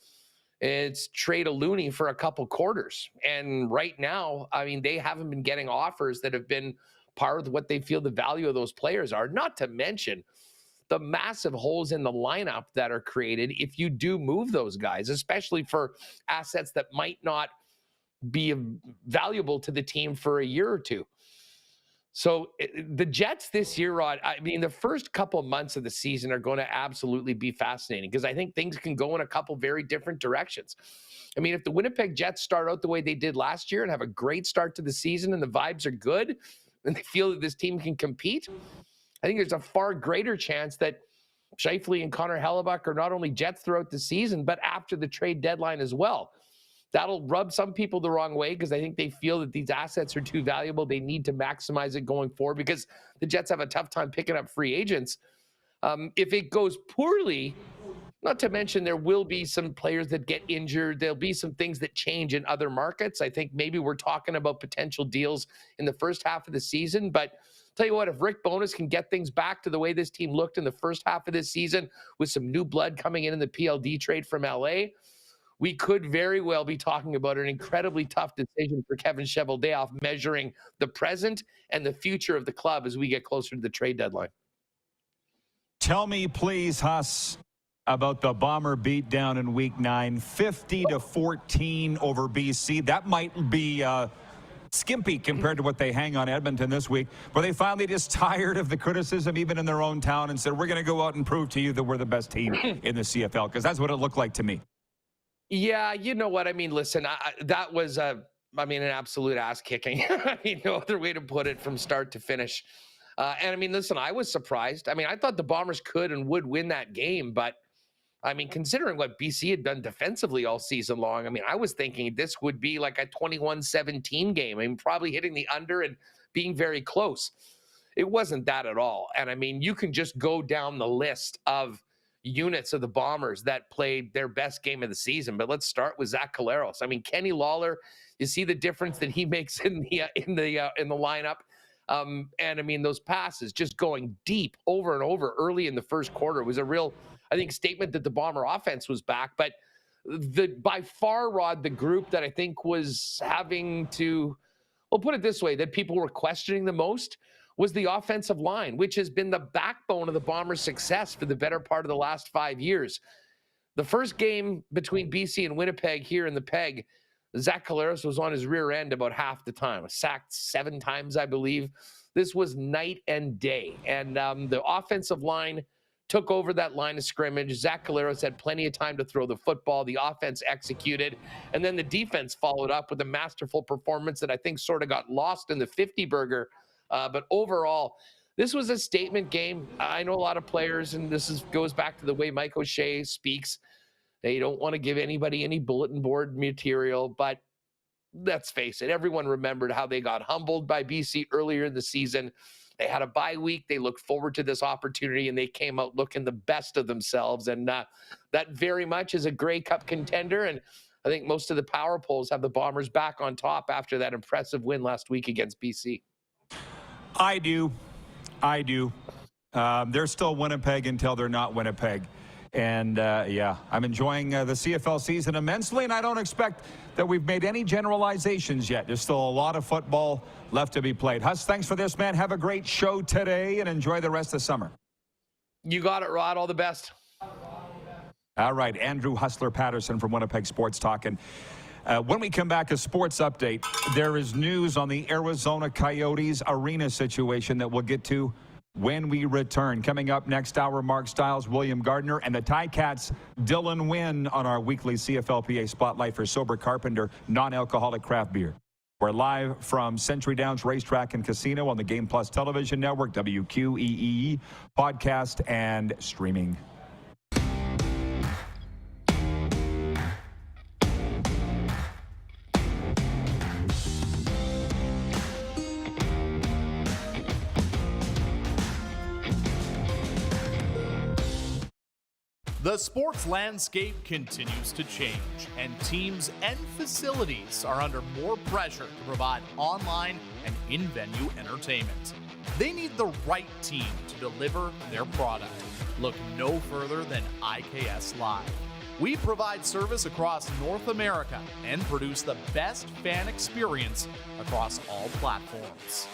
It's trade a Looney for a couple quarters. And right now, I mean, they haven't been getting offers that have been part of what they feel the value of those players are, not to mention the massive holes in the lineup that are created if you do move those guys, especially for assets that might not be valuable to the team for a year or two. So the Jets this year, Rod, I mean, the first couple of months of the season are going to absolutely be fascinating because I think things can go in a couple very different directions. I mean, if the Winnipeg Jets start out the way they did last year and have a great start to the season and the vibes are good and they feel that this team can compete, I think there's a far greater chance that Scheifele and Connor Hellebuck are not only Jets throughout the season, but after the trade deadline as well. That'll rub some people the wrong way because I think they feel that these assets are too valuable. They need to maximize it going forward because the Jets have a tough time picking up free agents. If it goes poorly, not to mention there will be some players that get injured. There'll be some things that change in other markets. I think maybe we're talking about potential deals in the first half of the season. But tell you what, if Rick Bowness can get things back to the way this team looked in the first half of this season with some new blood coming in the PLD trade from LA, we could very well be talking about an incredibly tough decision for Kevin Cheveldayoff, measuring the present and the future of the club as we get closer to the trade deadline. Tell me, please, Huss, about the Bomber beatdown in Week 9, 50-14 over BC. That might be skimpy compared to what they hang on Edmonton this week. Were they finally just tired of the criticism, even in their own town, and said, we're going to go out and prove to you that we're the best team in the CFL? Because that's what it looked like to me. Yeah, you know what? I mean, listen, that was, an absolute ass kicking. I mean, no other way to put it from start to finish. And I mean, listen, I was surprised. I mean, I thought the Bombers could and would win that game. But, I mean, considering what BC had done defensively all season long, I mean, I was thinking this would be like a 21-17 game. I mean, probably hitting the under and being very close. It wasn't that at all. And, I mean, you can just go down the list of units of the Bombers that played their best game of the season. But let's start with Zach Collaros. I mean, Kenny Lawler, you see the difference that he makes in the lineup. And I mean, those passes just going deep over and over early in the first quarter was a real, I think, statement that the Bomber offense was back. But by far, Rod, the group that I think was having to, we'll put it this way, that people were questioning the most was the offensive line, which has been the backbone of the Bombers' success for the better part of the last 5 years. The first game between BC and Winnipeg here in the Peg, Zach Collaros was on his rear end about half the time, sacked 7 times, I believe. This was night and day. And the offensive line took over that line of scrimmage. Zach Collaros had plenty of time to throw the football. The offense executed. And then the defense followed up with a masterful performance that I think sort of got lost in the 50-burger. But overall, this was a statement game. I know a lot of players, and goes back to the way Mike O'Shea speaks. They don't want to give anybody any bulletin board material, but let's face it, everyone remembered how they got humbled by BC earlier in the season. They had a bye week. They looked forward to this opportunity, and they came out looking the best of themselves. And that very much is a Grey Cup contender, and I think most of the power polls have the Bombers back on top after that impressive win last week against BC. I do. They're still Winnipeg until they're not Winnipeg. And, I'm enjoying the CFL season immensely, and I don't expect that we've made any generalizations yet. There's still a lot of football left to be played. Huss, thanks for this, man. Have a great show today, and enjoy the rest of the summer. You got it, Rod. All the best. All right, Andrew Hustler Patterson from Winnipeg Sports Talk. And when we come back, a sports update. There is news on the Arizona Coyotes arena situation that we'll get to when we return. Coming up next hour, Mark Stiles, William Gardner, and the Ticats Dylan Wynn on our weekly CFLPA Spotlight for Sober Carpenter non-alcoholic craft beer. We're live from Century Downs Racetrack and Casino on the Game Plus Television Network, WQEE, podcast, and streaming. The sports landscape continues to change, and teams and facilities are under more pressure to provide online and in-venue entertainment. They need the right team to deliver their product. Look no further than IKS Live. We provide service across North America and produce the best fan experience across all platforms.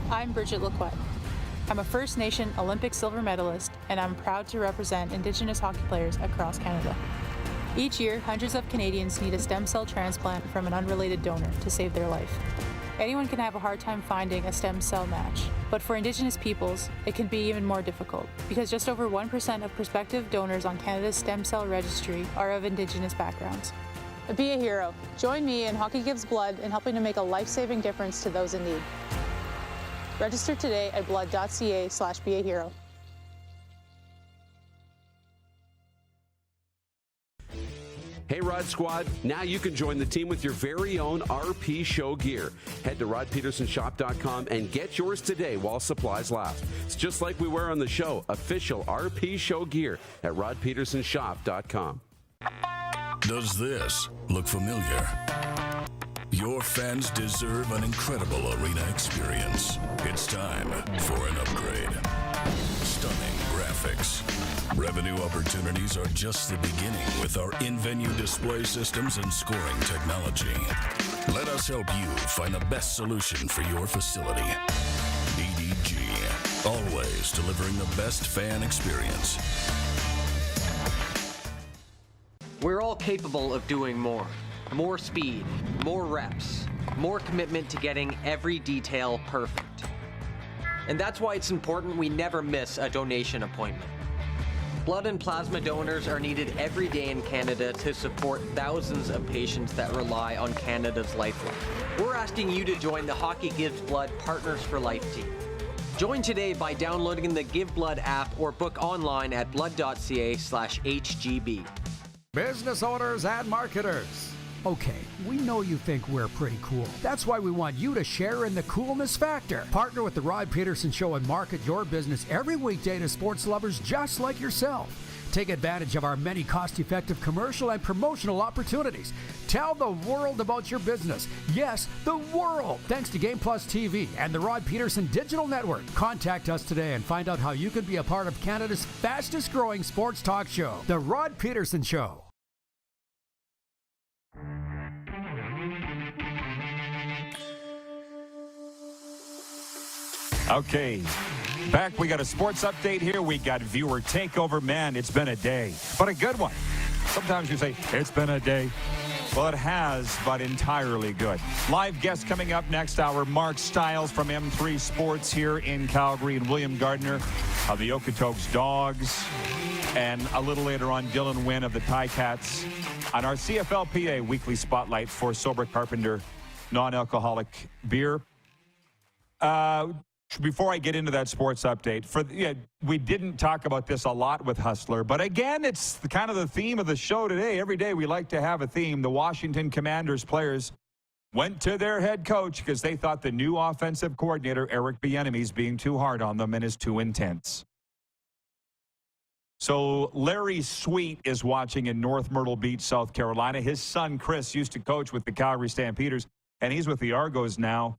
I'm Bridget Lacquette. I'm a First Nation Olympic silver medalist, and I'm proud to represent Indigenous hockey players across Canada. Each year, hundreds of Canadians need a stem cell transplant from an unrelated donor to save their life. Anyone can have a hard time finding a stem cell match, but for Indigenous peoples, it can be even more difficult because just over 1% of prospective donors on Canada's stem cell registry are of Indigenous backgrounds. Be a hero. Join me in Hockey Gives Blood in helping to make a life-saving difference to those in need. Register today at blood.ca/beahero. Hey Rod Squad, now you can join the team with your very own RP Show gear. Head to rodpetersonshop.com and get yours today while supplies last. It's just like we wear on the show, official RP Show gear at rodpetersonshop.com. Does this look familiar? Your fans deserve an incredible arena experience. It's time for an upgrade. Stunning graphics. Revenue opportunities are just the beginning with our in-venue display systems and scoring technology. Let us help you find the best solution for your facility. EDG, always delivering the best fan experience. We're all capable of doing more. More speed, more reps, more commitment to getting every detail perfect. And that's why it's important we never miss a donation appointment. Blood and plasma donors are needed every day in Canada to support thousands of patients that rely on Canada's lifeline. We're asking you to join the Hockey Gives Blood Partners for Life team. Join today by downloading the Give Blood app or book online at blood.ca/HGB. Business owners and marketers. Okay, we know you think we're pretty cool. That's why we want you to share in the coolness factor. Partner with the Rod Pedersen Show and market your business every weekday to sports lovers just like yourself. Take advantage of our many cost-effective commercial and promotional opportunities. Tell the world about your business. Yes, the world. Thanks to Game Plus TV and the Rod Pedersen Digital Network. Contact us today and find out how you can be a part of Canada's fastest-growing sports talk show, The Rod Pedersen Show. Okay, back. We got a sports update here. We got viewer takeover. Man, it's been a day, but a good one. Sometimes you say, it's been a day. Well, it has, but entirely good. Live guest coming up next hour, Mark Stiles from M3 Sports here in Calgary, and William Gardner of the Okotoks Dogs. And a little later on, Dylan Wynn of the Ticats on our CFLPA weekly spotlight for Sober Carpenter non-alcoholic beer. Before I get into that sports update, we didn't talk about this a lot with Hustler, but again, it's kind of the theme of the show today. Every day we like to have a theme. The Washington Commanders players went to their head coach because they thought the new offensive coordinator, Eric Bieniemy's, being too hard on them and is too intense. So Larry Sweet is watching in North Myrtle Beach, South Carolina. His son, Chris, used to coach with the Calgary Stampeders, and he's with the Argos now.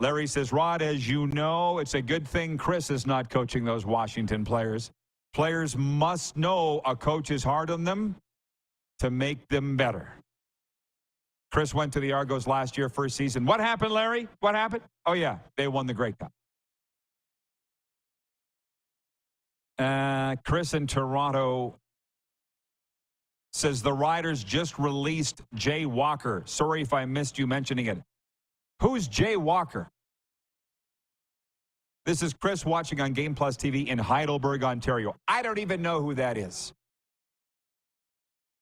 Larry says, Rod, as you know, it's a good thing Chris is not coaching those Washington players. Players must know a coach is hard on them to make them better. Chris went to the Argos last year, first season. What happened, Larry? What happened? Oh, yeah, they won the Grey Cup. Chris in Toronto says the Riders just released Jay Walker. Sorry if I missed you mentioning it. Who's Jay Walker? This is Chris watching on Game Plus TV in Heidelberg, Ontario. I don't even know who that is.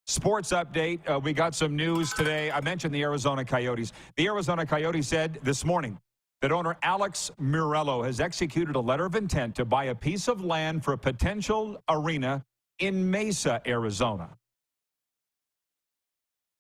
Sports update. We got some news today. I mentioned the Arizona Coyotes. The Arizona Coyotes said this morning that owner Alex Murello has executed a letter of intent to buy a piece of land for a potential arena in Mesa, Arizona.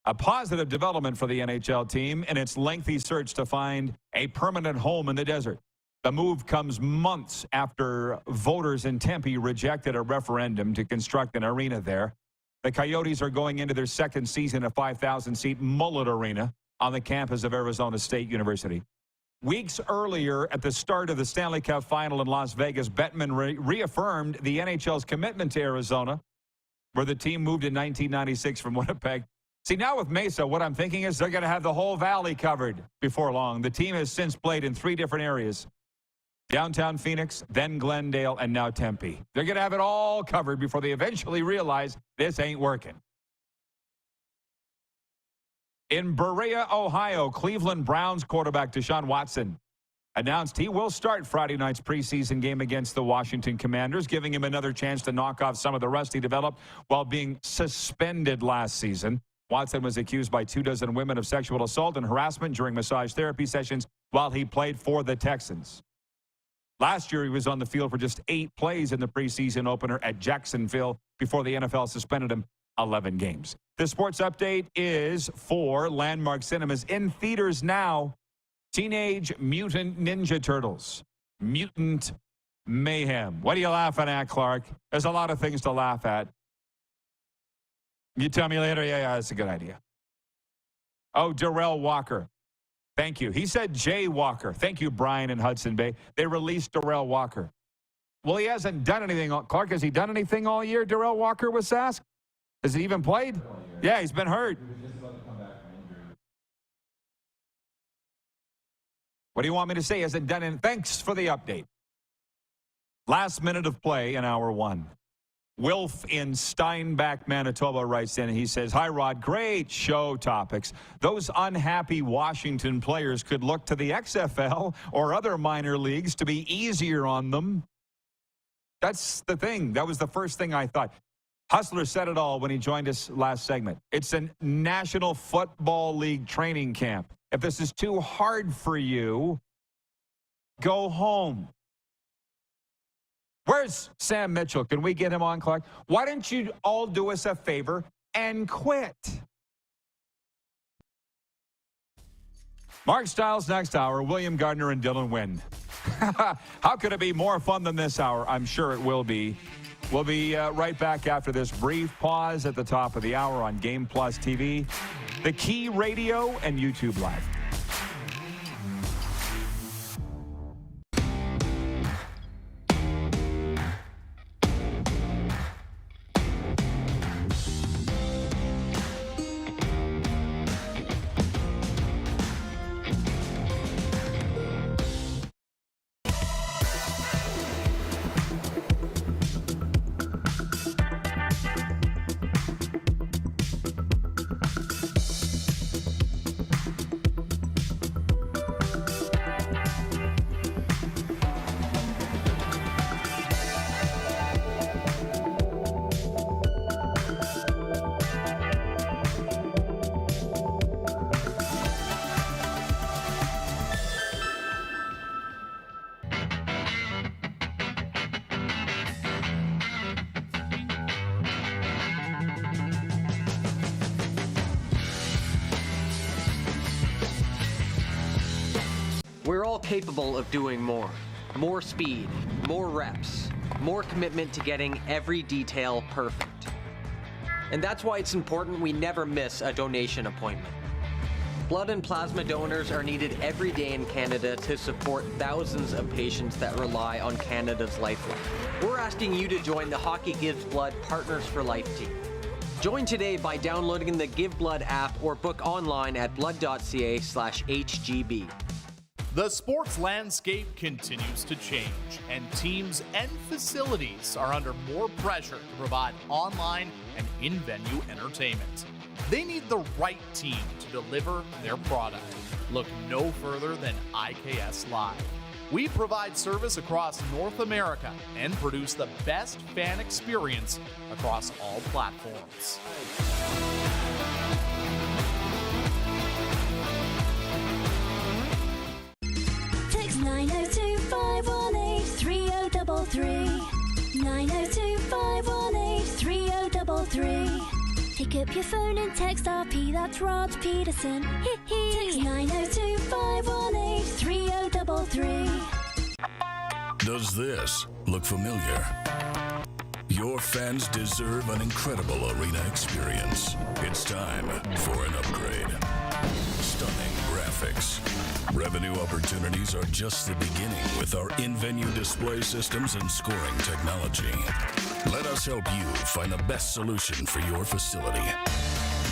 A positive development for the NHL team in its lengthy search to find a permanent home in the desert. The move comes months after voters in Tempe rejected a referendum to construct an arena there. The Coyotes are going into their second season at 5,000-seat Mullet Arena on the campus of Arizona State University. Weeks earlier, at the start of the Stanley Cup Final in Las Vegas, Bettman reaffirmed the NHL's commitment to Arizona, where the team moved in 1996 from Winnipeg. See, now with Mesa, what I'm thinking is they're going to have the whole valley covered before long. The team has since played in 3 different areas. Downtown Phoenix, then Glendale, and now Tempe. They're going to have it all covered before they eventually realize this ain't working. In Berea, Ohio, Cleveland Browns quarterback Deshaun Watson announced he will start Friday night's preseason game against the Washington Commanders, giving him another chance to knock off some of the rust he developed while being suspended last season. Watson was accused by 24 women of sexual assault and harassment during massage therapy sessions while he played for the Texans. Last year, he was on the field for just 8 plays in the preseason opener at Jacksonville before the NFL suspended him 11 games. The sports update is for Landmark Cinemas in theaters now. Teenage Mutant Ninja Turtles. Mutant Mayhem. What are you laughing at, Clark? There's a lot of things to laugh at. You tell me later. Yeah, that's a good idea. Oh, Darrell Walker. Thank you. He said Jay Walker. Thank you, Brian in Hudson Bay. They released Darrell Walker. Well, he hasn't done anything. Clark, has he done anything all year, Darrell Walker was asked? Has he even played? Yeah, he's been hurt. What do you want me to say? He hasn't done anything. Thanks for the update. Last minute of play in hour 1. Wilf in Steinbach, Manitoba writes in. He says, hi, Rod. Great show topics. Those unhappy Washington players could look to the XFL or other minor leagues to be easier on them. That's the thing. That was the first thing I thought. Hustler said it all when he joined us last segment. It's a National Football League training camp. If this is too hard for you, go home. Where's Sam Mitchell? Can we get him on, Clark? Why don't you all do us a favor and quit? Mark Stiles next hour, William Gardner and Dylan Wynn. How could it be more fun than this hour? I'm sure it will be. We'll be right back after this brief pause at the top of the hour on Game Plus TV, The Key Radio, and YouTube Live. We're all capable of doing more. More speed, more reps, more commitment to getting every detail perfect. And that's why it's important we never miss a donation appointment. Blood and plasma donors are needed every day in Canada to support thousands of patients that rely on Canada's lifeline. We're asking you to join the Hockey Gives Blood Partners for Life team. Join today by downloading the Give Blood app or book online at blood.ca/HGB. The sports landscape continues to change, and teams and facilities are under more pressure to provide online and in-venue entertainment. They need the right team to deliver their product. Look no further than IKS Live. We provide service across North America and produce the best fan experience across all platforms. Text 902-518-3033. 902-518-3033. Pick up your phone and text RP, that's Rod Pedersen. Text 902-518-3033. Does this look familiar? Your fans deserve an incredible arena experience. It's time for an upgrade. Stunning graphics. Revenue opportunities are just the beginning with our in-venue display systems and scoring technology. Let us help you find the best solution for your facility.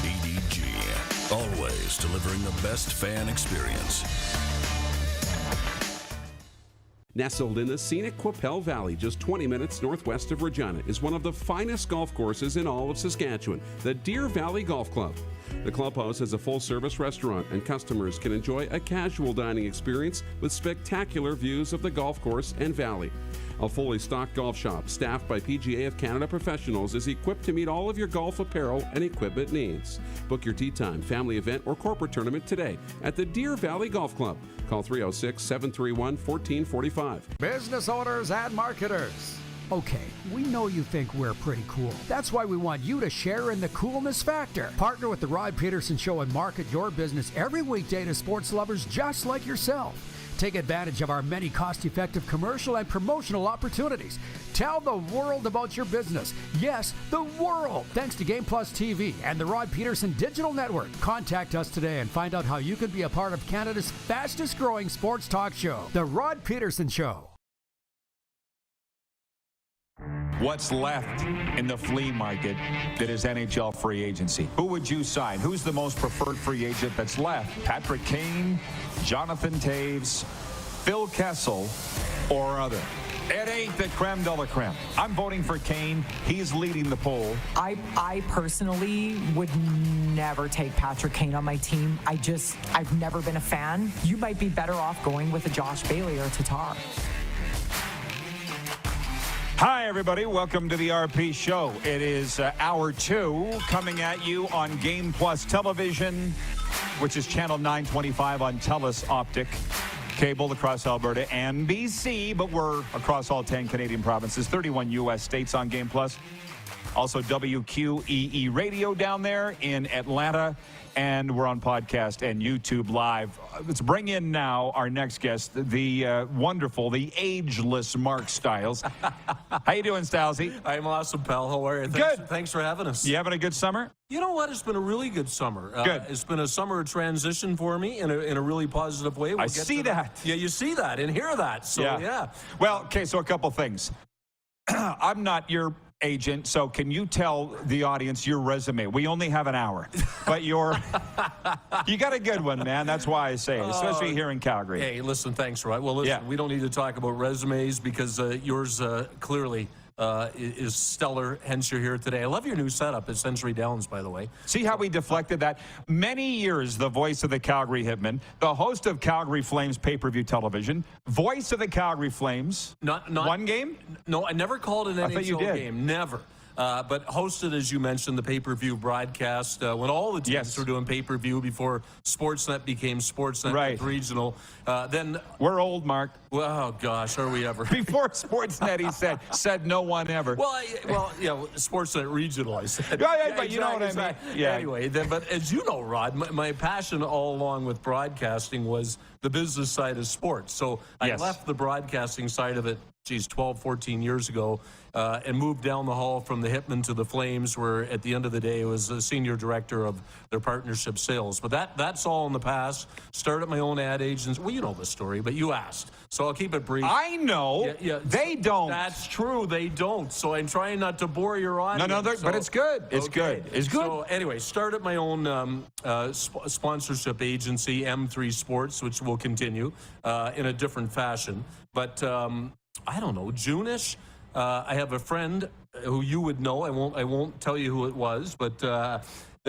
EDG, always delivering the best fan experience. Nestled in the scenic Qu'Appelle Valley, just 20 minutes northwest of Regina, is one of the finest golf courses in all of Saskatchewan, the Deer Valley Golf Club. The clubhouse has a full-service restaurant, and customers can enjoy a casual dining experience with spectacular views of the golf course and valley. A fully stocked golf shop, staffed by PGA of Canada professionals, is equipped to meet all of your golf apparel and equipment needs. Book your tee time, family event, or corporate tournament today at the Deer Valley Golf Club. Call 306-731-1445. Business owners and marketers. Okay, we know you think we're pretty cool. That's why we want you to share in the coolness factor. Partner with the Rod Pedersen Show and market your business every weekday to sports lovers just like yourself. Take advantage of our many cost-effective commercial and promotional opportunities. Tell the world about your business. Yes, the world. Thanks to Game Plus TV and the Rod Pedersen Digital Network. Contact us today and find out how you can be a part of Canada's fastest-growing sports talk show, The Rod Pedersen Show. What's left in the flea market that is NHL free agency? Who would you sign? Who's the most preferred free agent that's left? Patrick Kane, Jonathan Taves, Phil Kessel, or other? It ain't the creme de la creme. I'm voting for Kane. He's leading the poll. I personally would never take Patrick Kane on my team. I've never been a fan. You might be better off going with a Josh Bailey or a Tatar. Hi, everybody. Welcome to the RP Show. It is hour 2 coming at you on Game Plus Television, which is channel 925 on TELUS Optic cable across Alberta and BC, but we're across all 10 Canadian provinces, 31 U.S. states on Game Plus. Also WQEE Radio down there in Atlanta, and we're on podcast and YouTube Live. Let's bring in now our next guest, the wonderful, the ageless Mark Stiles. How you doing, Stilesy? I'm awesome, pal. How are you? Good. Thanks for having us. You having a good summer? You know what? It's been a really good summer. Good. It's been a summer of transition for me in a really positive way. I see that. Yeah, you see that and hear that. So, yeah. Well, okay, so a couple things. I'm not your agent, so can you tell the audience your resume? We only have an hour, but you got a good one, man. That's why I say it, especially here in Calgary. Hey, listen, thanks, Rod. Well, listen, we don't need to talk about resumes because yours clearly is stellar, hence you're here today. I love your new setup at Century Downs, by the way. See how we deflected that? Many years the voice of the Calgary Hitmen, the host of Calgary Flames pay-per-view television, voice of the Calgary Flames. Not one game? No, I never called an NHL game. Never. But hosted, as you mentioned, the pay-per-view broadcast when all the teams were doing pay-per-view before Sportsnet became Sportsnet Regional. Then we're old, Mark. Well, oh gosh, are we ever? Before Sportsnet, he said no one ever. Well, Sportsnet Regional, I said. But you know what I mean. Yeah. Anyway, but as you know, Rod, my passion all along with broadcasting was the business side of sports. So I left the broadcasting side of it 12, 14 years ago, and moved down the hall from the Hitman to the Flames, where at the end of the day was a senior director of their partnership sales. But that's all in the past. Started my own ad agency. Well, you know the story, but you asked. So I'll keep it brief. I know. Yeah, they don't. That's true. They don't. So I'm trying not to bore your audience. No, but it's good. It's good. It's good. So anyway, started my own sponsorship agency, M3 Sports, which will continue in a different fashion. But I don't know, June-ish. I have a friend who you would know. I won't tell you who it was, but that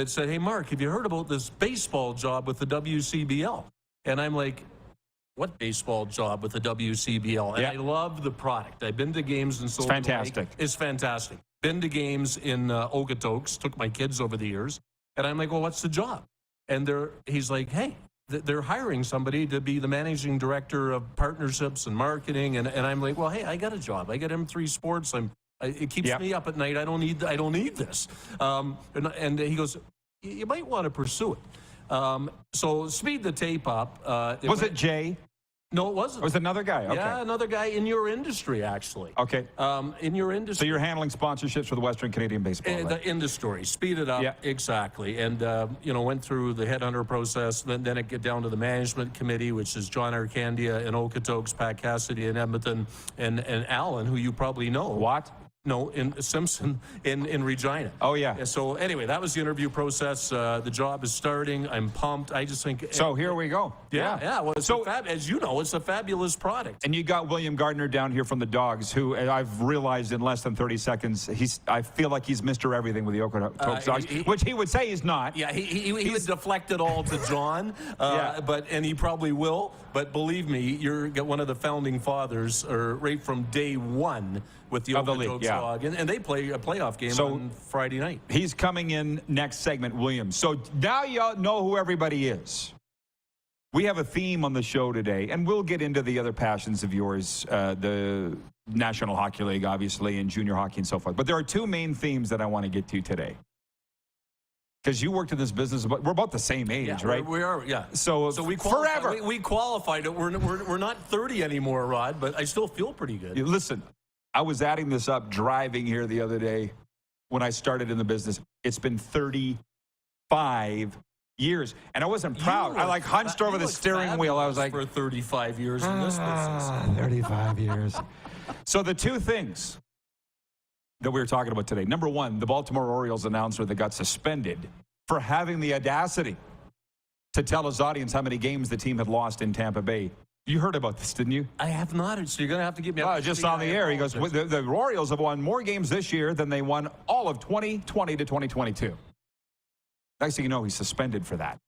said, "Hey, Mark, have you heard about this baseball job with the WCBL?" And I'm like, "What baseball job with the WCBL?" And I love the product. I've been to games in Silver Lake. Fantastic. It's fantastic. Been to games in Okotoks. Took my kids over the years. And I'm like, "Well, what's the job?" And he's like, "Hey, they're hiring somebody to be the managing director of partnerships and marketing." And I'm like, "Well, hey, I got a job. I got M3 Sports. It keeps me up at night. I don't need this." And he goes, "You might want to pursue it." So speed the tape up. Was it Jay? No, it wasn't. It was another guy. Okay. Yeah, another guy in your industry, actually. Okay. In your industry. So you're handling sponsorships for the Western Canadian Baseball League. The industry. Speed it up. Yeah. Exactly. And, went through the headhunter process. Then it get down to the management committee, which is John Arcandia in Okotoks, Pat Cassidy in Edmonton, and Alan, who you probably know. What? No, in Simpson in Regina. Oh, yeah. So anyway, that was the interview process. The job is starting. I'm pumped. I just think... So here we go. Yeah. Well, as you know, it's a fabulous product. And you got William Gardner down here from the Dogs, who I've realized in less than 30 seconds, I feel like he's Mr. Everything with the Okotoks Dogs, which he would say he's not. Yeah, he would deflect it all to John, and he probably will. But believe me, you're one of the founding fathers, or right from day one, with the Okotoks Dog. And they play a playoff game on Friday night. He's coming in next segment, William. So now you know who everybody is. We have a theme on the show today, and we'll get into the other passions of yours, the National Hockey League, obviously, and junior hockey and so forth. But there are two main themes that I want to get to today. Because you worked in this business, but we're about the same age, right? We are, yeah. So we qualified, forever. We qualified it. We're not 30 anymore, Rod, but I still feel pretty good. Listen, I was adding this up driving here the other day when I started in the business. It's been 35 years, and I wasn't proud. I hunched over the steering wheel. I was like, for 35 years in this business. 35 years. So the two things that we were talking about today. Number one, the Baltimore Orioles announcer that got suspended for having the audacity to tell his audience how many games the team had lost in Tampa Bay. You heard about this, didn't you? I have not, so you're going to have to give me up. Just on the air. He goes, the Orioles have won more games this year than they won all of 2020 to 2022. Next thing you know, he's suspended for that.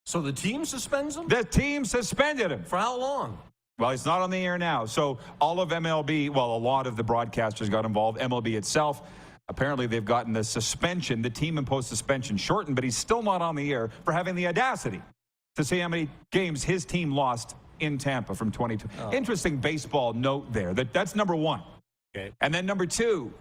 So the team suspends him? The team suspended him. For how long? Well, he's not on the air now. So all of MLB, a lot of the broadcasters got involved. MLB itself, apparently they've gotten the suspension, the team-imposed suspension shortened, but he's still not on the air for having the audacity to say how many games his team lost in Tampa from 22. Interesting baseball note there. That's number one. Okay. And then number two,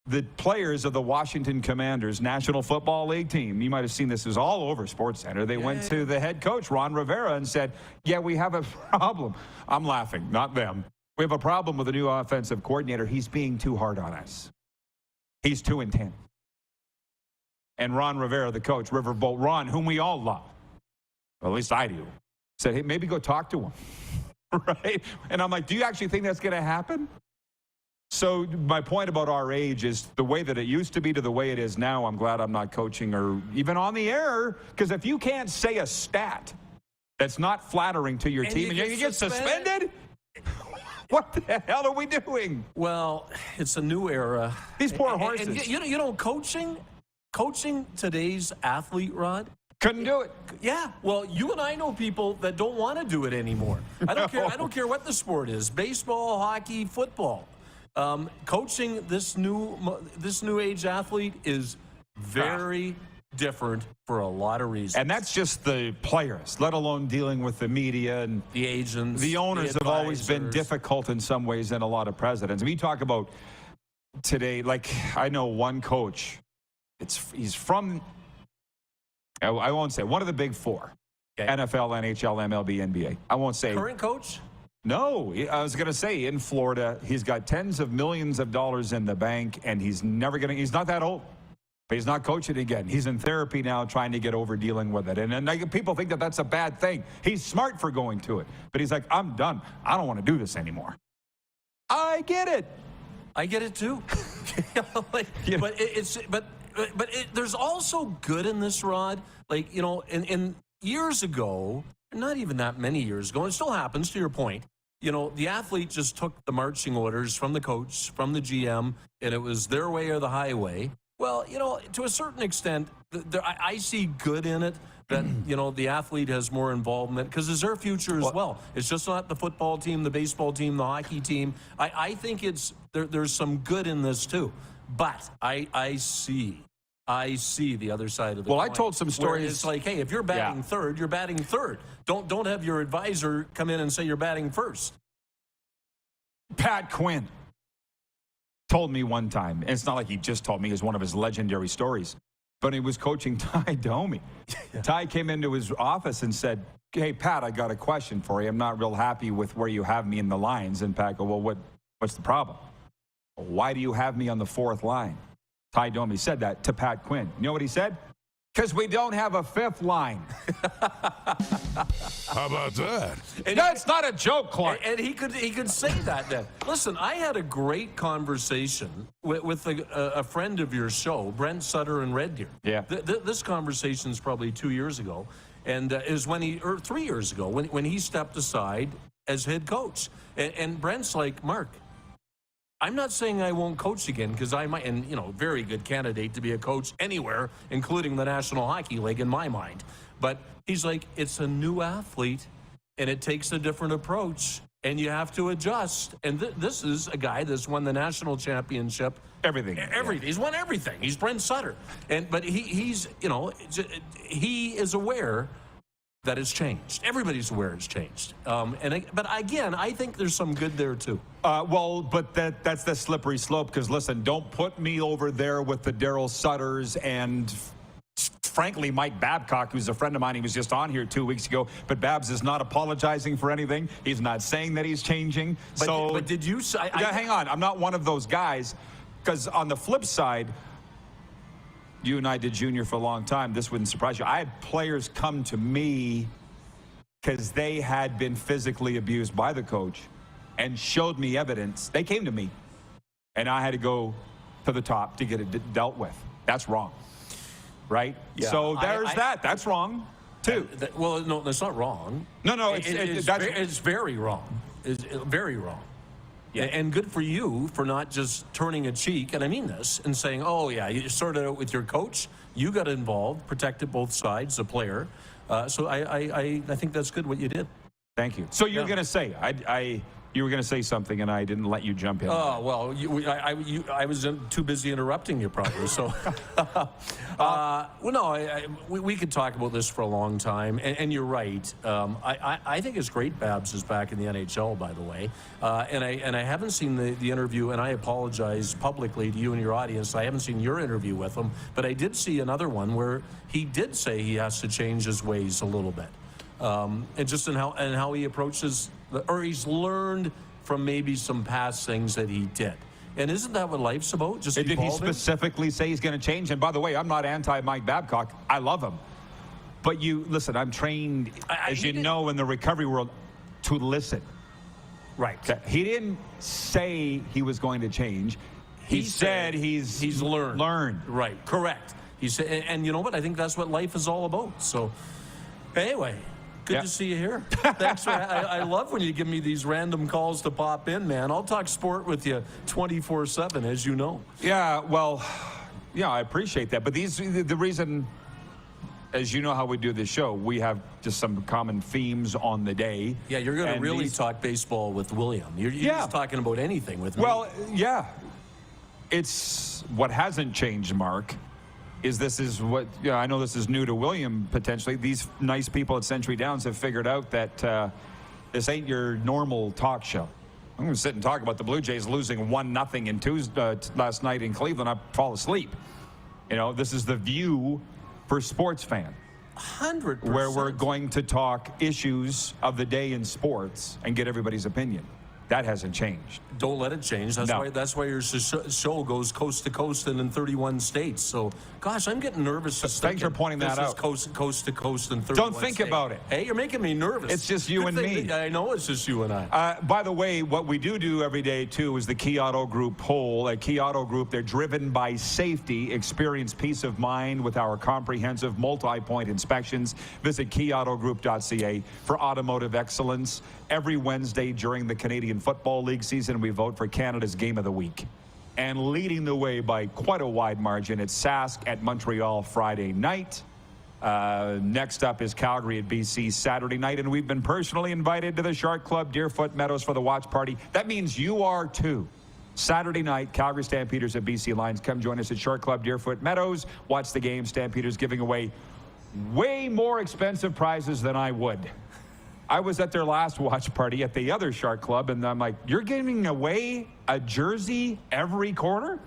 the players of the Washington Commanders National Football League team, you might have seen this, is all over SportsCenter. They went to the head coach, Ron Rivera, and said, yeah, we have a problem. I'm laughing, not them. We have a problem with the new offensive coordinator. He's being too hard on us. He's too intense. And Ron Rivera, the coach, Riverboat Ron, whom we all love, well, at least I do, said, hey, maybe go talk to him. Right? And I'm like, do you actually think that's going to happen? So my point about our age is the way that it used to be to the way it is now. I'm glad I'm not coaching or even on the air, because if you can't say a stat that's not flattering to your team and you get suspended, what the hell are we doing? Well, it's a new era. These poor horses. And you know, coaching today's athlete, Rod, couldn't do it. Yeah. Well, you and I know people that don't want to do it anymore. I don't care what the sport is: baseball, hockey, football. Coaching this new age athlete is very different for a lot of reasons. And that's just the players, let alone dealing with the media and the agents. The owners have always been difficult in some ways than a lot of presidents. I mean, you talk about today, like I know one coach, he's from, I won't say, one of the big four, NFL, NHL, MLB, NBA. I won't say. Current coach? No, I was going to say in Florida, he's got tens of millions of dollars in the bank, and he's not that old. But he's not coaching again. He's in therapy now trying to get over dealing with it. And people think that that's a bad thing. He's smart for going to it. But he's like, I'm done. I don't want to do this anymore. I get it. I get it too. There's also good in this, Rod. Like, you know, in years ago, not even that many years ago, it still happens, to your point. You know, the athlete just took the marching orders from the coach, from the GM, and it was their way or the highway. Well, you know, to a certain extent, I see good in it, that, you know, the athlete has more involvement, because it's their future as well. It's just not the football team, the baseball team, the hockey team. I think there's some good in this too. But I see the other side of the coin. I told some stories. It's like, hey, if you're batting third, you're batting third. Don't have your advisor come in and say you're batting first. Pat Quinn told me one time, and it's not like he just told me, it's one of his legendary stories, but he was coaching Ty Domi. Ty came into his office and said, hey, Pat, I got a question for you. I'm not real happy with where you have me in the lines. And Pat go, well, what's the problem? Why do you have me on the fourth line? Ty Domi said that to Pat Quinn. You know what he said? Because we don't have a fifth line. How about that? And that's not a joke, Clark. And he could say that then. Listen, I had a great conversation with a friend of your show, Brent Sutter in Red Deer. Yeah. This conversation is probably 2 years ago, and is when 3 years ago, when he stepped aside as head coach. And Brent's like, Mark, I'm not saying I won't coach again, because I might, and, you know, very good candidate to be a coach anywhere, including the National Hockey League in my mind. But he's like, it's a new athlete, and it takes a different approach, and you have to adjust. And this is a guy that's won the national championship. Everything. Everything. He's won everything. He's Brent Sutter. But he's, you know, he is aware that it's changed. Everybody's aware it's changed. But again, I think there's some good there too. But that's the slippery slope, because listen, don't put me over there with the Daryl Sutters and frankly Mike Babcock, who's a friend of mine. He was just on here 2 weeks ago, but Babs is not apologizing for anything. He's not saying that he's changing. But did you say... hang on, I'm not one of those guys, because on the flip side, you and I did junior for a long time. This wouldn't surprise you. I had players come to me because they had been physically abused by the coach and showed me evidence. They came to me, and I had to go to the top to get it dealt with. That's wrong, right? Yeah. So there's that. That's wrong, too. Well, no, that's not wrong. No, it's very wrong. It's very wrong. Yeah, and good for you for not just turning a cheek, and I mean this, and saying, oh, yeah, you sorted it out with your coach. You got involved, protected both sides, the player. So I think that's good what you did. Thank you. So you're going to say, you were going to say something, and I didn't let you jump in. Oh, well, I was too busy interrupting you, probably. So, we could talk about this for a long time, and you're right. I think it's great Babs is back in the NHL, by the way. And I haven't seen the interview, and I apologize publicly to you and your audience. I haven't seen your interview with him, but I did see another one where he did say he has to change his ways a little bit. And just in how he approaches, or he's learned from maybe some past things that he did. And isn't that what life's about? Just did evolving? He specifically say he's going to change? And by the way, I'm not anti-Mike Babcock. I love him. But listen, I'm trained, as you know, in the recovery world, to listen. Right. He didn't say he was going to change. He said he's learned. Right. Correct. He said, and you know what? I think that's what life is all about. So, anyway. Good to see you here. Thanks. I love when you give me these random calls to pop in, man. I'll talk sport with you 24/7, as you know. Yeah, well, I appreciate that. But the reason, as you know how we do this show, we have just some common themes on the day. Yeah, you're going to really talk baseball with William. You're just talking about anything with me. Well, yeah. It's what hasn't changed, Mark. This is what, I know this is new to William, potentially. These nice people at Century Downs have figured out that this ain't your normal talk show. I'm going to sit and talk about the Blue Jays losing 1-0 in Tuesday last night in Cleveland. I fall asleep. This is the view for sports fan. 100%. Where we're going to talk issues of the day in sports and get everybody's opinion. That hasn't changed. Don't let it change. That's why your show goes coast to coast and in 31 states. So, gosh, I'm getting nervous. Thanks for pointing that out. Coast to coast and 31 Don't think states. about it. Hey, you're making me nervous. It's just you and me. I know it's just you and I. By the way, what we do every day, too, is the Key Auto Group poll. At Key Auto Group, they're driven by safety. Experience peace of mind with our comprehensive multi-point inspections. Visit keyautogroup.ca for automotive excellence. Every Wednesday during the Canadian Football League season, we vote for Canada's Game of the Week. And leading the way by quite a wide margin, it's Sask at Montreal Friday night. Next up is Calgary at BC Saturday night, and we've been personally invited to the Shark Club, Deerfoot Meadows, for the watch party. That means you are too. Saturday night, Calgary Stampeders at BC Lions. Come join us at Shark Club, Deerfoot Meadows. Watch the game. Stampeders giving away way more expensive prizes than I would. I was at their last watch party at the other Shark Club, and I'm like, you're giving away a jersey every quarter?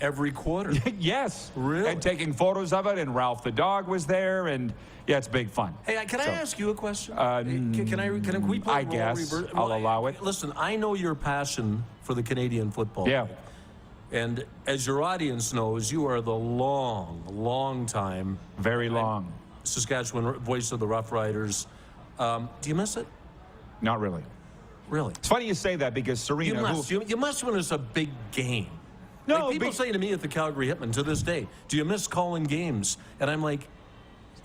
Every quarter? Yes. Really? And taking photos of it, and Ralph the dog was there, and yeah, it's big fun. Hey, can I ask you a question? Can we play I guess. I'll allow it. Listen, I know your passion for the Canadian football. Yeah. League. And as your audience knows, you are the long time. Very long. Saskatchewan voice of the Rough Riders. Do you miss it? Not really. Really? It's funny you say that because Serena... You must when it's a big game. No, like people say to me at the Calgary Hitman to this day, do you miss calling games? And I'm like,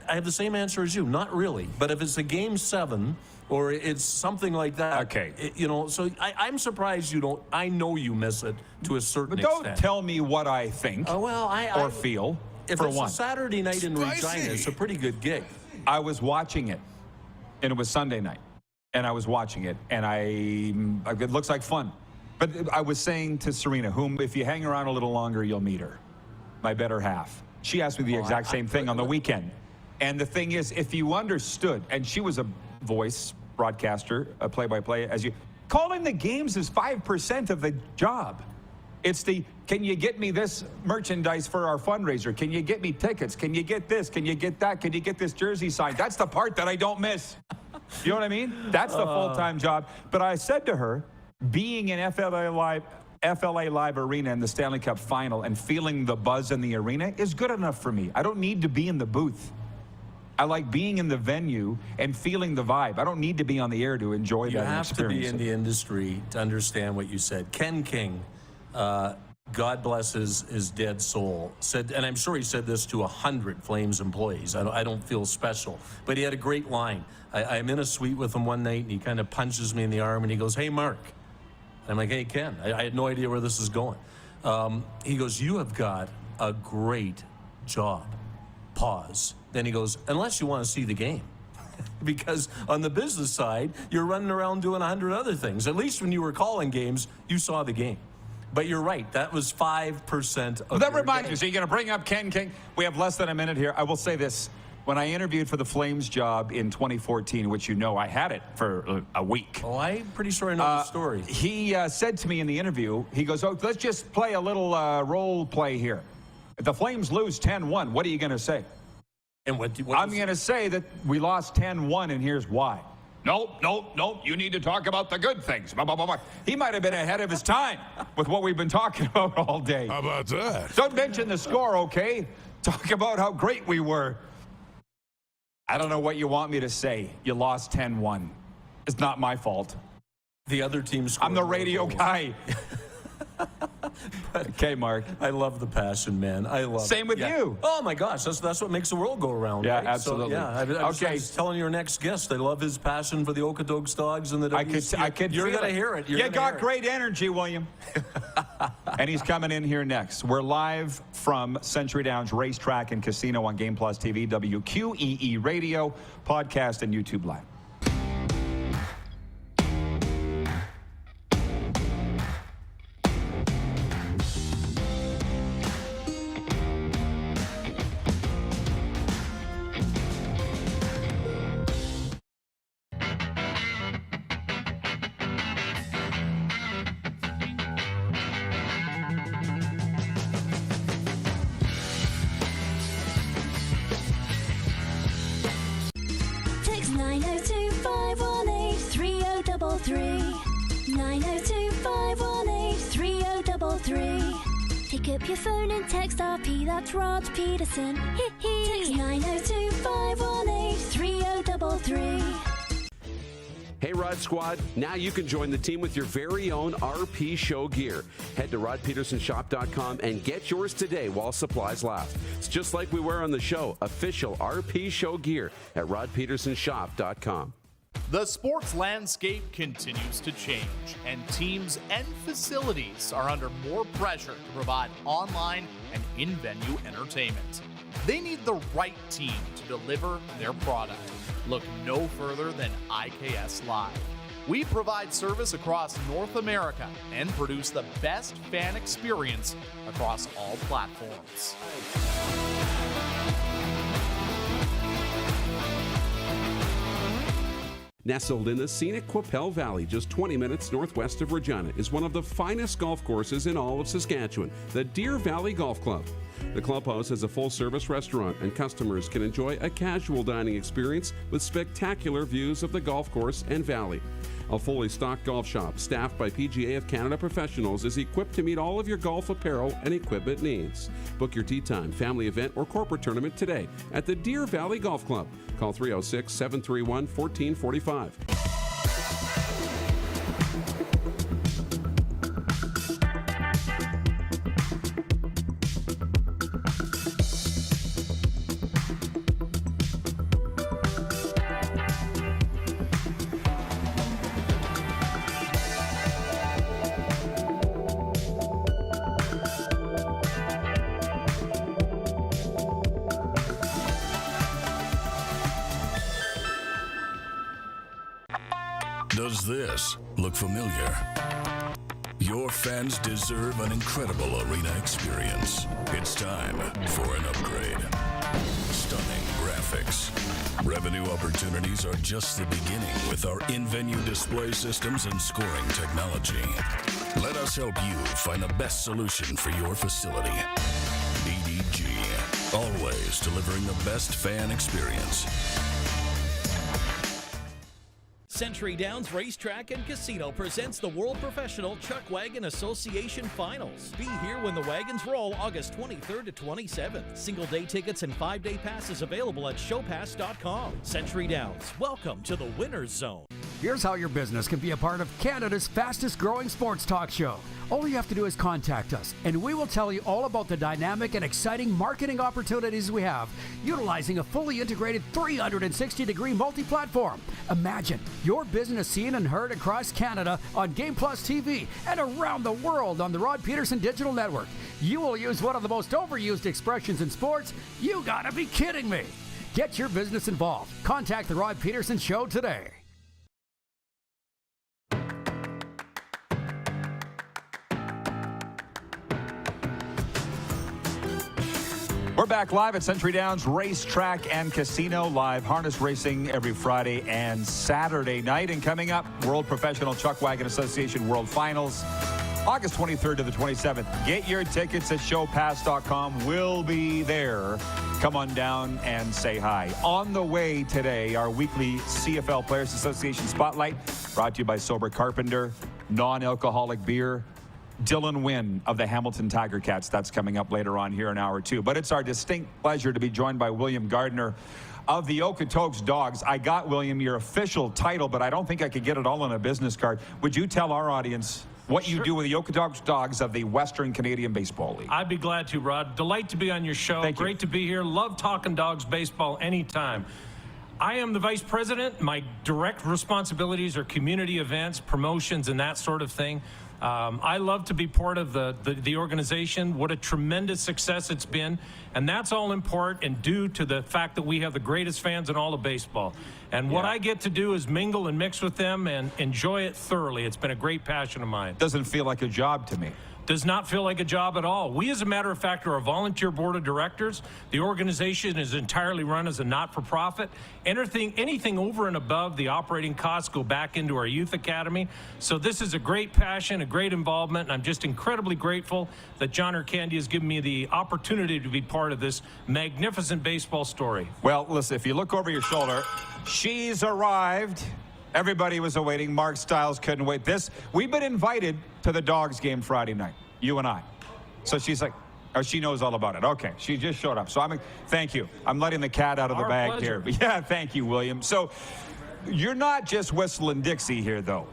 I have the same answer as you. Not really. But if it's a Game 7 or it's something like that, okay. So I'm surprised you don't. I know you miss it to a certain extent. But don't tell me what I think or feel, if for it's one. a Saturday night in Regina, it's a pretty good gig. I was watching it, and it was Sunday night, and I was watching it, and it looks like fun. But I was saying to Serena, whom, if you hang around a little longer, you'll meet her, my better half. She asked me the exact same thing on the weekend. And the thing is, if you understood, and she was a voice broadcaster, a play-by-play, calling the games is 5% of the job. It's can you get me this merchandise for our fundraiser? Can you get me tickets? Can you get this? Can you get that? Can you get this jersey signed? That's the part that I don't miss. You know what I mean? That's the full-time job. But I said to her, being in FLA Live Arena in the Stanley Cup Final and feeling the buzz in the arena is good enough for me. I don't need to be in the booth. I like being in the venue and feeling the vibe. I don't need to be on the air to enjoy that experience. You have to be in the industry to understand what you said. Ken King, God bless his dead soul, said, and I'm sure he said this to 100 Flames employees. I don't feel special, but he had a great line. I'm in a suite with him one night, and he kind of punches me in the arm, and he goes, "Hey, Mark." And I'm like, "Hey, Ken." I had no idea where this is going. He goes, "You have got a great job." Pause. Then he goes, "Unless you want to see the game." Because on the business side, you're running around doing 100 other things. At least when you were calling games, you saw the game. But you're right. That was 5% of that reminds me. So you're going to bring up Ken King. We have less than a minute here. I will say this. When I interviewed for the Flames job in 2014, which I had it for a week. Oh, I'm pretty sure I know the story. He said to me in the interview, he goes, "Oh, let's just play a little role play here. If the Flames lose 10-1, what are you going to say?" And I'm going to say that we lost 10-1, and here's why. Nope. You need to talk about the good things. Blah, blah, blah, blah. He might have been ahead of his time with what we've been talking about all day. How about that? Don't mention the score, okay? Talk about how great we were. I don't know what you want me to say. You lost 10-1. It's not my fault. The other team scored. I'm the radio guy. Okay, Mark. I love the passion, man. I love Same with you. Oh, my gosh. That's what makes the world go around. Yeah, right? absolutely. So, I was telling your next guest, I love his passion for the Okotoks dogs and the WC. I could You're feel going to hear it. You got great energy, William. And he's coming in here next. We're live from Century Downs Racetrack and Casino on Game Plus TV, WQEE Radio, podcast, and YouTube Live. Pick up your phone and text RP, that's Rod Pedersen. Text 902 518 3033. Hey Rod Squad, now you can join the team with your very own RP Show gear. Head to rodpetersonshop.com and get yours today while supplies last. It's just like we wear on the show, official RP Show gear at rodpetersonshop.com. The sports landscape continues to change, and teams and facilities are under more pressure to provide online and in-venue entertainment. They need the right team to deliver their product. Look no further than IKS Live. We provide service across North America and produce the best fan experience across all platforms. Nestled in the scenic Qu'Appelle Valley, just 20 minutes northwest of Regina, is one of the finest golf courses in all of Saskatchewan, the Deer Valley Golf Club. The clubhouse has a full-service restaurant, and customers can enjoy a casual dining experience with spectacular views of the golf course and valley. A fully stocked golf shop, staffed by PGA of Canada professionals, is equipped to meet all of your golf apparel and equipment needs. Book your tee time, family event, or corporate tournament at the Deer Valley Golf Club. Call 306-731-1445. Does this look familiar? Your fans deserve an incredible arena experience. It's time for an upgrade. Stunning graphics. Revenue opportunities are just the beginning with our in-venue display systems and scoring technology. Let us help you find the best solution for your facility. EDG, always delivering the best fan experience. Century Downs Racetrack and Casino presents the World Professional Chuck Wagon Association Finals. Be here when the wagons roll August 23rd to 27th. Single-day tickets and 5-day passes available at showpass.com. Century Downs, welcome to the winner's zone. Here's how your business can be a part of Canada's fastest growing sports talk show. All you have to do is contact us, and we will tell you all about the dynamic and exciting marketing opportunities we have, utilizing a fully integrated 360-degree multi-platform. Imagine your business seen and heard across Canada on Game Plus TV and around the world on the Rod Pedersen Digital Network. You will use one of the most overused expressions in sports. You gotta be kidding me. Get your business involved. Contact the Rod Pedersen Show today. We're back live at Century Downs Racetrack and Casino, live harness racing every Friday and Saturday night. And coming up, World Professional Chuck Wagon Association World Finals, August 23rd to the 27th. Get your tickets at showpass.com. We'll be there. Come on down and say hi. On the way today, our weekly CFL Players Association Spotlight, brought to you by Sober Carpenter, non-alcoholic beer, Dylan Wynn of the Hamilton Tiger-Cats. That's coming up later on here in hour 2. But it's our distinct pleasure to be joined by William Gardner of the Okotoks Dogs. I got, William, your official title, but I don't think I could get it all on a business card. Would you tell our audience what you do with the Okotoks Dogs of the Western Canadian Baseball League? I'd be glad to, Rod. Delight to be on your show. Thank you. Great to be here. Love talking Dogs baseball anytime. I am the vice president. My direct responsibilities are community events, promotions, and that sort of thing. I love to be part of the organization. What a tremendous success it's been. And that's all in part and due to the fact that we have the greatest fans in all of baseball. And what I get to do is mingle and mix with them and enjoy it thoroughly. It's been a great passion of mine. Doesn't feel like a job to me. Does not feel like a job at all. We, as a matter of fact, are a volunteer board of directors. The organization is entirely run as a not-for-profit. Anything over and above the operating costs go back into our youth academy. So this is a great passion, a great involvement, and I'm just incredibly grateful that John Urcandy has given me the opportunity to be part of this magnificent baseball story. Well, listen, if you look over your shoulder, she's arrived. Everybody was awaiting. Mark Stiles couldn't wait. We've been invited to the Dogs game Friday night, you and I. So she's like, oh, she knows all about it. Okay, she just showed up. So thank you. I'm letting the cat out of the bag pleasure. here. Yeah, thank you, William. So you're not just whistling Dixie here, though.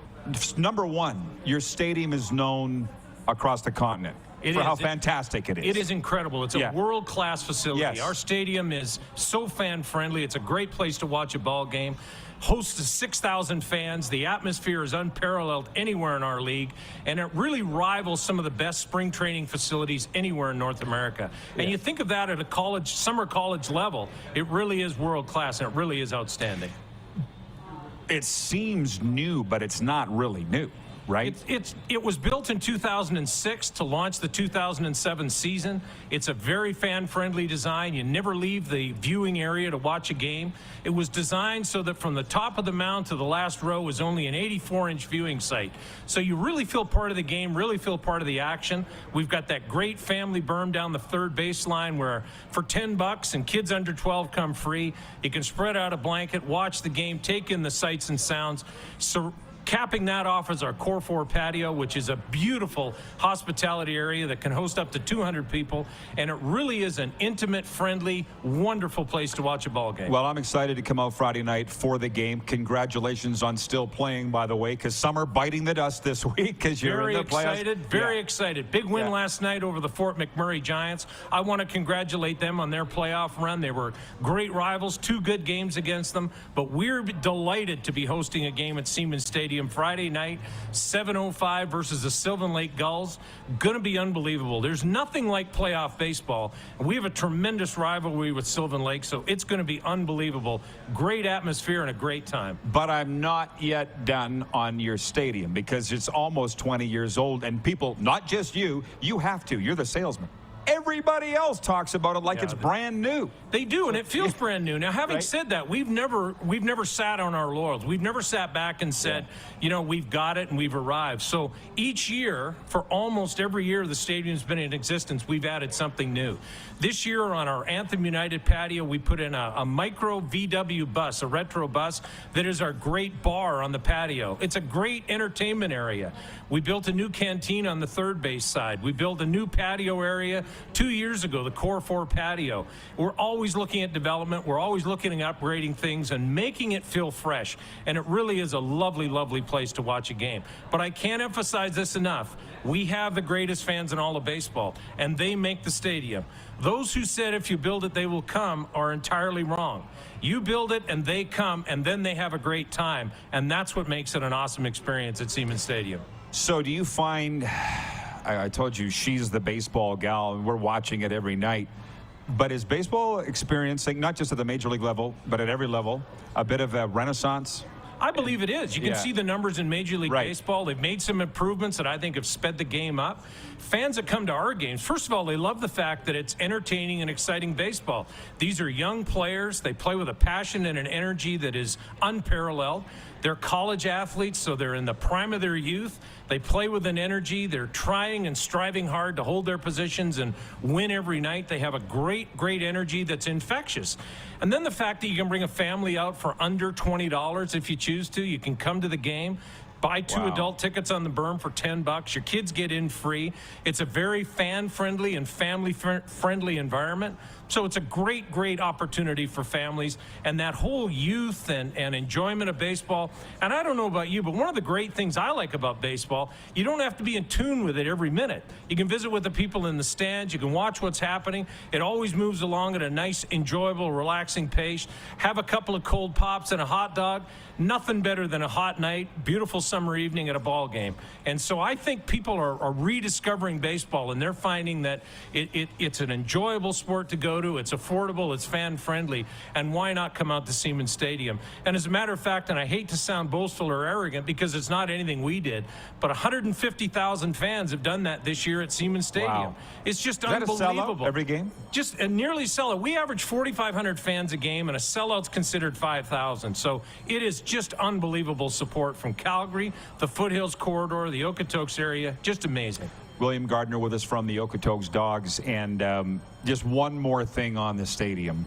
Number one, your stadium is known across the continent for how fantastic it is. It is incredible. It's a world-class facility. Yes. Our stadium is so fan-friendly. It's a great place to watch a ball game. Hosts 6,000 fans. The atmosphere is unparalleled anywhere in our league, and it really rivals some of the best spring training facilities anywhere in North America. And you think of that at a summer college level, it really is world-class, and it really is outstanding. It seems new, but it's not really new, right? It was built in 2006 to launch the 2007 season. It's a very fan-friendly design. You never leave the viewing area to watch a game. It was designed so that from the top of the mound to the last row was only an 84-inch viewing site. So you really feel part of the game, really feel part of the action. We've got that great family berm down the third baseline where for $10 and kids under 12 come free. You can spread out a blanket, watch the game, take in the sights and sounds. So capping that off is our Core 4 patio, which is a beautiful hospitality area that can host up to 200 people, and it really is an intimate, friendly, wonderful place to watch a ball game. Well, I'm excited to come out Friday night for the game. Congratulations on still playing, by the way, because some are biting the dust this week because you're in the playoffs. Very excited. Big win last night over the Fort McMurray Giants. I want to congratulate them on their playoff run. They were great rivals, 2 good games against them, but we're delighted to be hosting a game at Siemens Stadium Friday night, 7:05 versus the Sylvan Lake Gulls. Going to be unbelievable. There's nothing like playoff baseball. We have a tremendous rivalry with Sylvan Lake, so it's going to be unbelievable. Great atmosphere and a great time. But I'm not yet done on your stadium because it's almost 20 years old, and people, not just you have to. You're the salesman. Everybody else talks about it like it's brand new. They do, and it feels brand new. Now, having said that, we've never sat on our laurels. We've never sat back and said, you know, we've got it and we've arrived. So each year, for almost every year the stadium's been in existence, we've added something new. This year on our Anthem United patio, we put in a micro VW bus, a retro bus that is our great bar on the patio. It's a great entertainment area. We built a new canteen on the third base side. We built a new patio area 2 years ago, the Core 4 patio. We're always looking at development. We're always looking at upgrading things and making it feel fresh. And it really is a lovely, lovely place to watch a game. But I can't emphasize this enough. We have the greatest fans in all of baseball, and they make the stadium. Those who said if you build it, they will come are entirely wrong. You build it, and they come, and then they have a great time. And that's what makes it an awesome experience at Siemens Stadium. So do you find, I told you she's the baseball gal, and we're watching it every night. But is baseball experiencing, not just at the major league level, but at every level, a bit of a renaissance? I believe it is. You can see the numbers in Major League Baseball. They've made some improvements that I think have sped the game up. Fans that come to our games, first of all, they love the fact that it's entertaining and exciting baseball. These are young players. They play with a passion and an energy that is unparalleled. They're college athletes, so they're in the prime of their youth. They play with an energy. They're trying and striving hard to hold their positions and win every night. They have a great, great energy that's infectious. And then the fact that you can bring a family out for under $20 if you choose to. You can come to the game. Buy 2 adult tickets on the berm for $10. Your kids get in free. It's a very fan-friendly and family-friendly environment. So it's a great, great opportunity for families and that whole youth and enjoyment of baseball. And I don't know about you, but one of the great things I like about baseball, you don't have to be in tune with it every minute. You can visit with the people in the stands. You can watch what's happening. It always moves along at a nice, enjoyable, relaxing pace. Have a couple of cold pops and a hot dog. Nothing better than a hot night, beautiful summer evening at a ball game. And so I think people are rediscovering baseball, and they're finding that it's an enjoyable sport to go to. It's affordable, it's fan-friendly, and why not come out to Siemens Stadium? And as a matter of fact, and I hate to sound boastful or arrogant because it's not anything we did, but 150,000 fans have done that this year at Siemens Stadium. Wow. It's just Is that unbelievable. a sellout every game? Just a nearly sellout. We average 4,500 fans a game, and a sellout's considered 5,000. So it is just unbelievable support from Calgary, the Foothills Corridor, the Okotoks area. Just amazing. William Gardner with us from the Okotoks Dogs. And just one more thing on the stadium.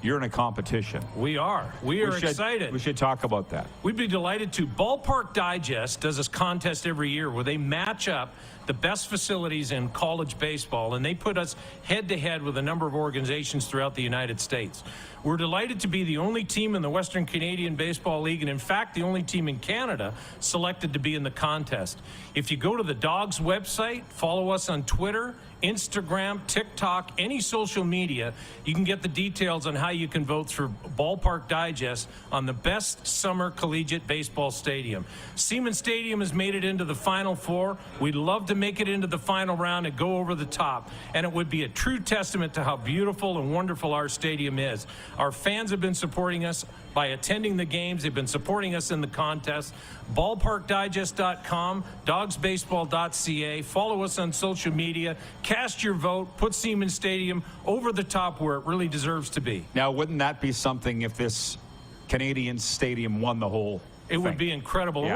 you're in a competition. We are. We are excited. We should talk about that. We'd be delighted to. Ballpark Digest does this contest every year where they match up the best facilities in college baseball, and they put us head-to-head with a number of organizations throughout the United States. We're delighted to be the only team in the Western Canadian Baseball League, and in fact, the only team in Canada selected to be in the contest. If you go to the Dogs website, follow us on Twitter, Instagram, TikTok, any social media, you can get the details on how you can vote for Ballpark Digest on the best summer collegiate baseball stadium. Siemens Stadium has made it into the Final Four. We'd love to make it into the final round and go over the top, and it would be a true testament to how beautiful and wonderful our stadium is. Our fans have been supporting us by attending the games. They've been supporting us in the contest. Ballparkdigest.com, dogsbaseball.ca. Follow us on social media. Cast your vote. Put Siemens Stadium over the top where it really deserves to be. Now, wouldn't that be something if this Canadian stadium won the whole thing? It would be incredible. Yeah.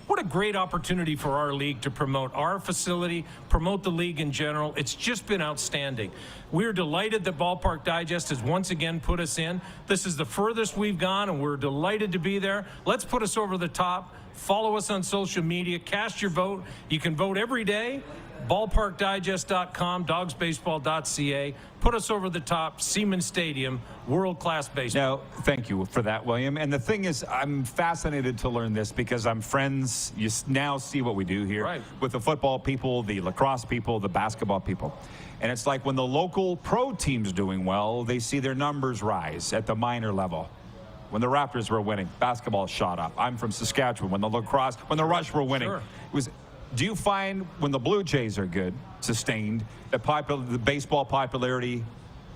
What a great opportunity for our league to promote our facility, promote the league in general. It's just been outstanding. We're delighted that Ballpark Digest has once again put us in. This is the furthest we've gone, and we're delighted to be there. Let's put us over the top. Follow us on social media. Cast your vote. You can vote every day. Ballparkdigest.com, dogsbaseball.ca. Put us over the top. Siemens Stadium, world-class baseball. Now, thank you for that, William. And the thing is, I'm fascinated to learn this because I'm friends. You now see what we do here with the football people, the lacrosse people, the basketball people. And it's like when the local pro team's doing well, they see their numbers rise at the minor level. When the Raptors were winning, basketball shot up. I'm from Saskatchewan. When the Rush were winning, it was. Do you find when the Blue Jays are good, sustained, that the baseball popularity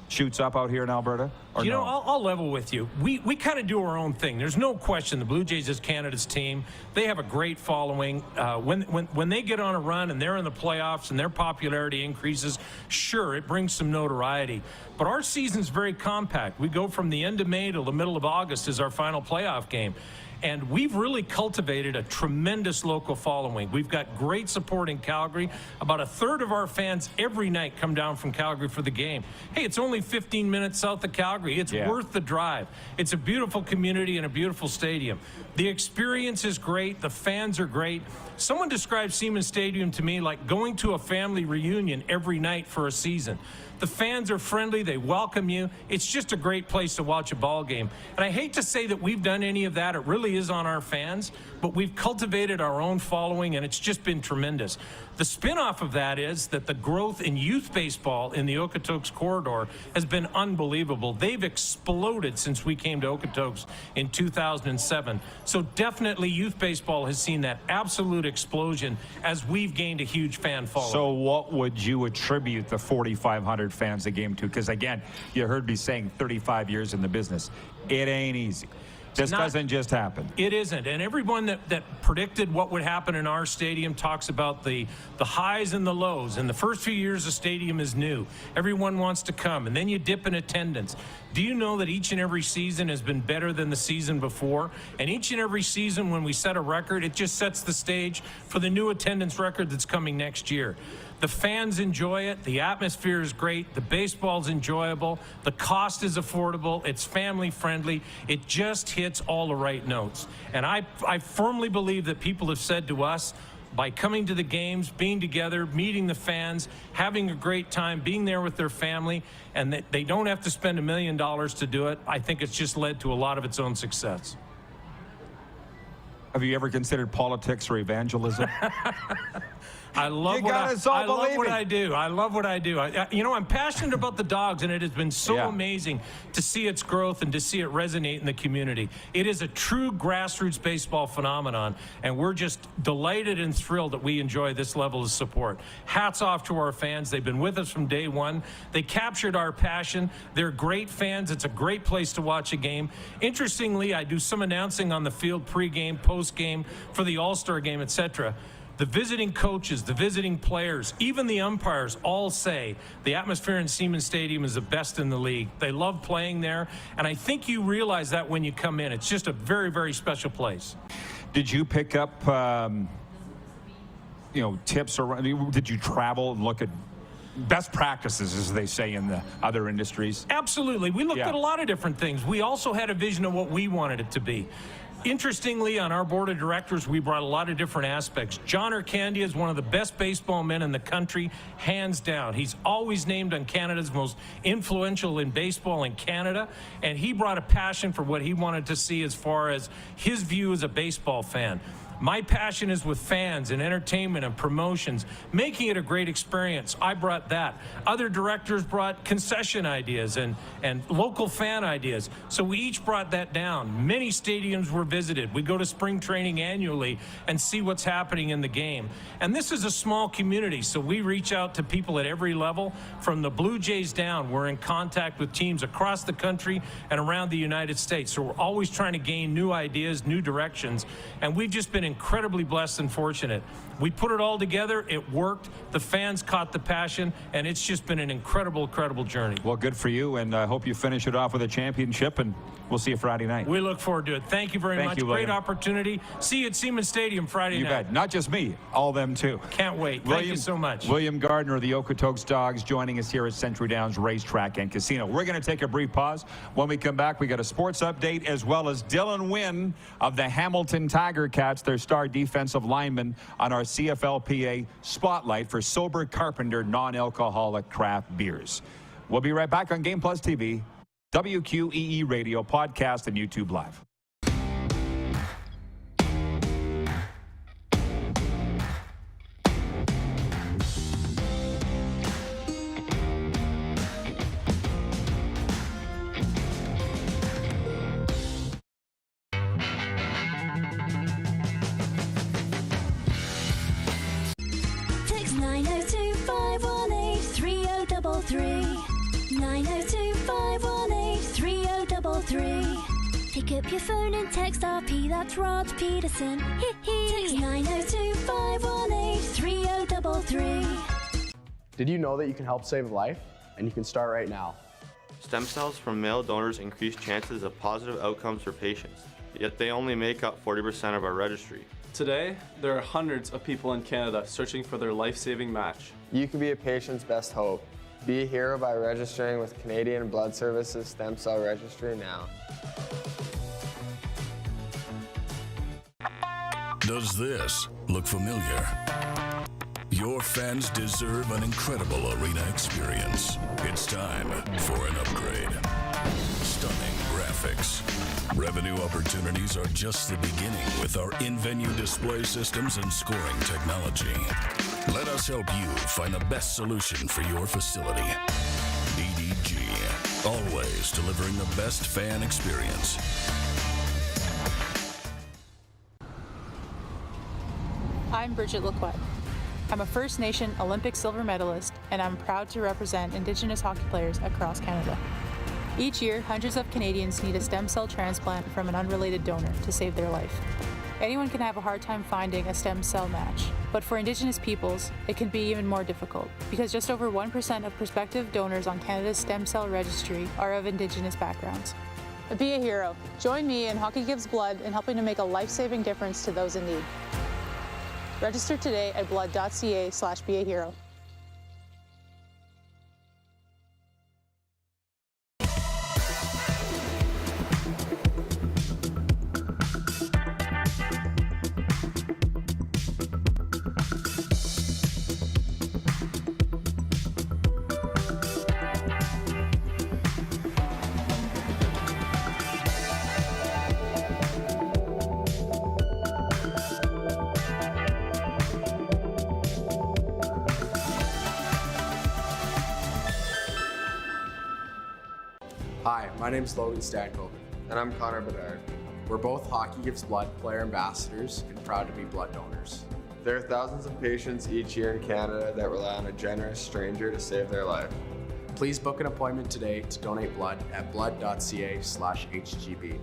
shoots up out here in Alberta? Or you know, I'll level with you. We kind of do our own thing. There's no question the Blue Jays is Canada's team. They have a great following. When they get on a run and they're in the playoffs and their popularity increases, sure, it brings some notoriety. But our season's very compact. We go from the end of May to the middle of August is our final playoff game. And we've really cultivated a tremendous local following. We've got great support in Calgary. About a third of our fans every night come down from Calgary for the game. Hey, it's only 15 minutes south of Calgary. It's worth the drive. It's a beautiful community and a beautiful stadium. The experience is great. The fans are great. Someone described Siemens Stadium to me like going to a family reunion every night for a season. The fans are friendly. They welcome you. It's just a great place to watch a ball game. And I hate to say that we've done any of that. It really is on our fans. But we've cultivated our own following, and it's just been tremendous. The spin-off of that is that the growth in youth baseball in the Okotoks corridor has been unbelievable. They've exploded since we came to Okotoks in 2007. So definitely youth baseball has seen that absolute explosion as we've gained a huge fan following. So what would you attribute the 4,500 fans a game to? Because again, you heard me saying 35 years in the business. It ain't easy. This doesn't just happen. It isn't. And everyone that predicted what would happen in our stadium talks about the highs and the lows. In the first few years, the stadium is new. Everyone wants to come. And then you dip in attendance. Do you know that each and every season has been better than the season before? And each and every season when we set a record, it just sets the stage for the new attendance record that's coming next year. The fans enjoy it. The atmosphere is great. The baseball's enjoyable. The cost is affordable. It's family friendly. It just hits all the right notes. And I firmly believe that people have said to us, by coming to the games, being together, meeting the fans, having a great time, being there with their family, and that they don't have to spend $1 million to do it, I think it's just led to a lot of its own success. Have you ever considered politics or evangelism? I love what I do. I love what I do. I'm passionate about the Dogs, and it has been so amazing to see its growth and to see it resonate in the community. It is a true grassroots baseball phenomenon, and we're just delighted and thrilled that we enjoy this level of support. Hats off to our fans. They've been with us from day one. They captured our passion. They're great fans. It's a great place to watch a game. Interestingly, I do some announcing on the field pregame, postgame, for the All-Star game, etc. The visiting coaches, the visiting players, even the umpires all say the atmosphere in Siemens Stadium is the best in the league. They love playing there, and I think you realize that when you come in. It's just a very, very special place. Did you pick up, tips around? Did you travel and look at best practices, as they say in the other industries? Absolutely. We looked at a lot of different things. We also had a vision of what we wanted it to be. Interestingly, on our board of directors, we brought a lot of different aspects. John Urcandia is one of the best baseball men in the country, hands down. He's always named on Canada's most influential in baseball in Canada, and he brought a passion for what he wanted to see as far as his view as a baseball fan. My passion is with fans and entertainment and promotions, making it a great experience. I brought that. Other directors brought concession ideas and local fan ideas. So we each brought that down. Many stadiums were visited. We go to spring training annually and see what's happening in the game. And this is a small community, so we reach out to people at every level. From the Blue Jays down, we're in contact with teams across the country and around the United States. So we're always trying to gain new ideas, new directions. And we've just been incredibly blessed and fortunate. We put it all together. It worked. The fans caught the passion, and it's just been an incredible, incredible journey. Well, good for you, and I hope you finish it off with a championship, and we'll see you Friday night. We look forward to it. Thank you very much. You, Great opportunity. See you at Siemens Stadium Friday night. You bet. Not just me, all them too. Can't wait. Thank you so much. William Gardner of the Okotoks Dogs joining us here at Century Downs Racetrack and Casino. We're going to take a brief pause. When we come back, we got a sports update as well as Dylan Wynn of the Hamilton Tiger-Cats, their star defensive lineman, on our CFLPA Spotlight for sober Carpenter non-alcoholic craft beers. We'll be right back on Game Plus TV, WQEE Radio, podcast, and YouTube Live. Text 902-518-3033. 902-518-3033. Pick up your phone and text RP, that's Rod Pedersen. Text 902-518-3033. Did you know that you can help save a life? And you can start right now. Stem cells from male donors increase chances of positive outcomes for patients, yet they only make up 40% of our registry. Today, there are hundreds of people in Canada searching for their life-saving match. You can be a patient's best hope. Be a hero by registering with Canadian Blood Services Stem Cell Registry now. Does this look familiar? Your fans deserve an incredible arena experience. It's time for an upgrade. Stunning graphics. Revenue opportunities are just the beginning with our in-venue display systems and scoring technology. Let us help you find the best solution for your facility. DDG, always delivering the best fan experience. I'm Bridget Lacquette. I'm a First Nation Olympic silver medalist, and I'm proud to represent Indigenous hockey players across Canada. Each year, hundreds of Canadians need a stem cell transplant from an unrelated donor to save their life. Anyone can have a hard time finding a stem cell match, but for Indigenous peoples, it can be even more difficult because just over 1% of prospective donors on Canada's stem cell registry are of Indigenous backgrounds. Be a hero. Join me in Hockey Gives Blood in helping to make a life-saving difference to those in need. Register today at blood.ca/beahero. Hi, my name's Logan Stankoven. And I'm Connor Bedard. We're both Hockey Gives Blood player ambassadors and proud to be blood donors. There are thousands of patients each year in Canada that rely on a generous stranger to save their life. Please book an appointment today to donate blood at blood.ca/HGB.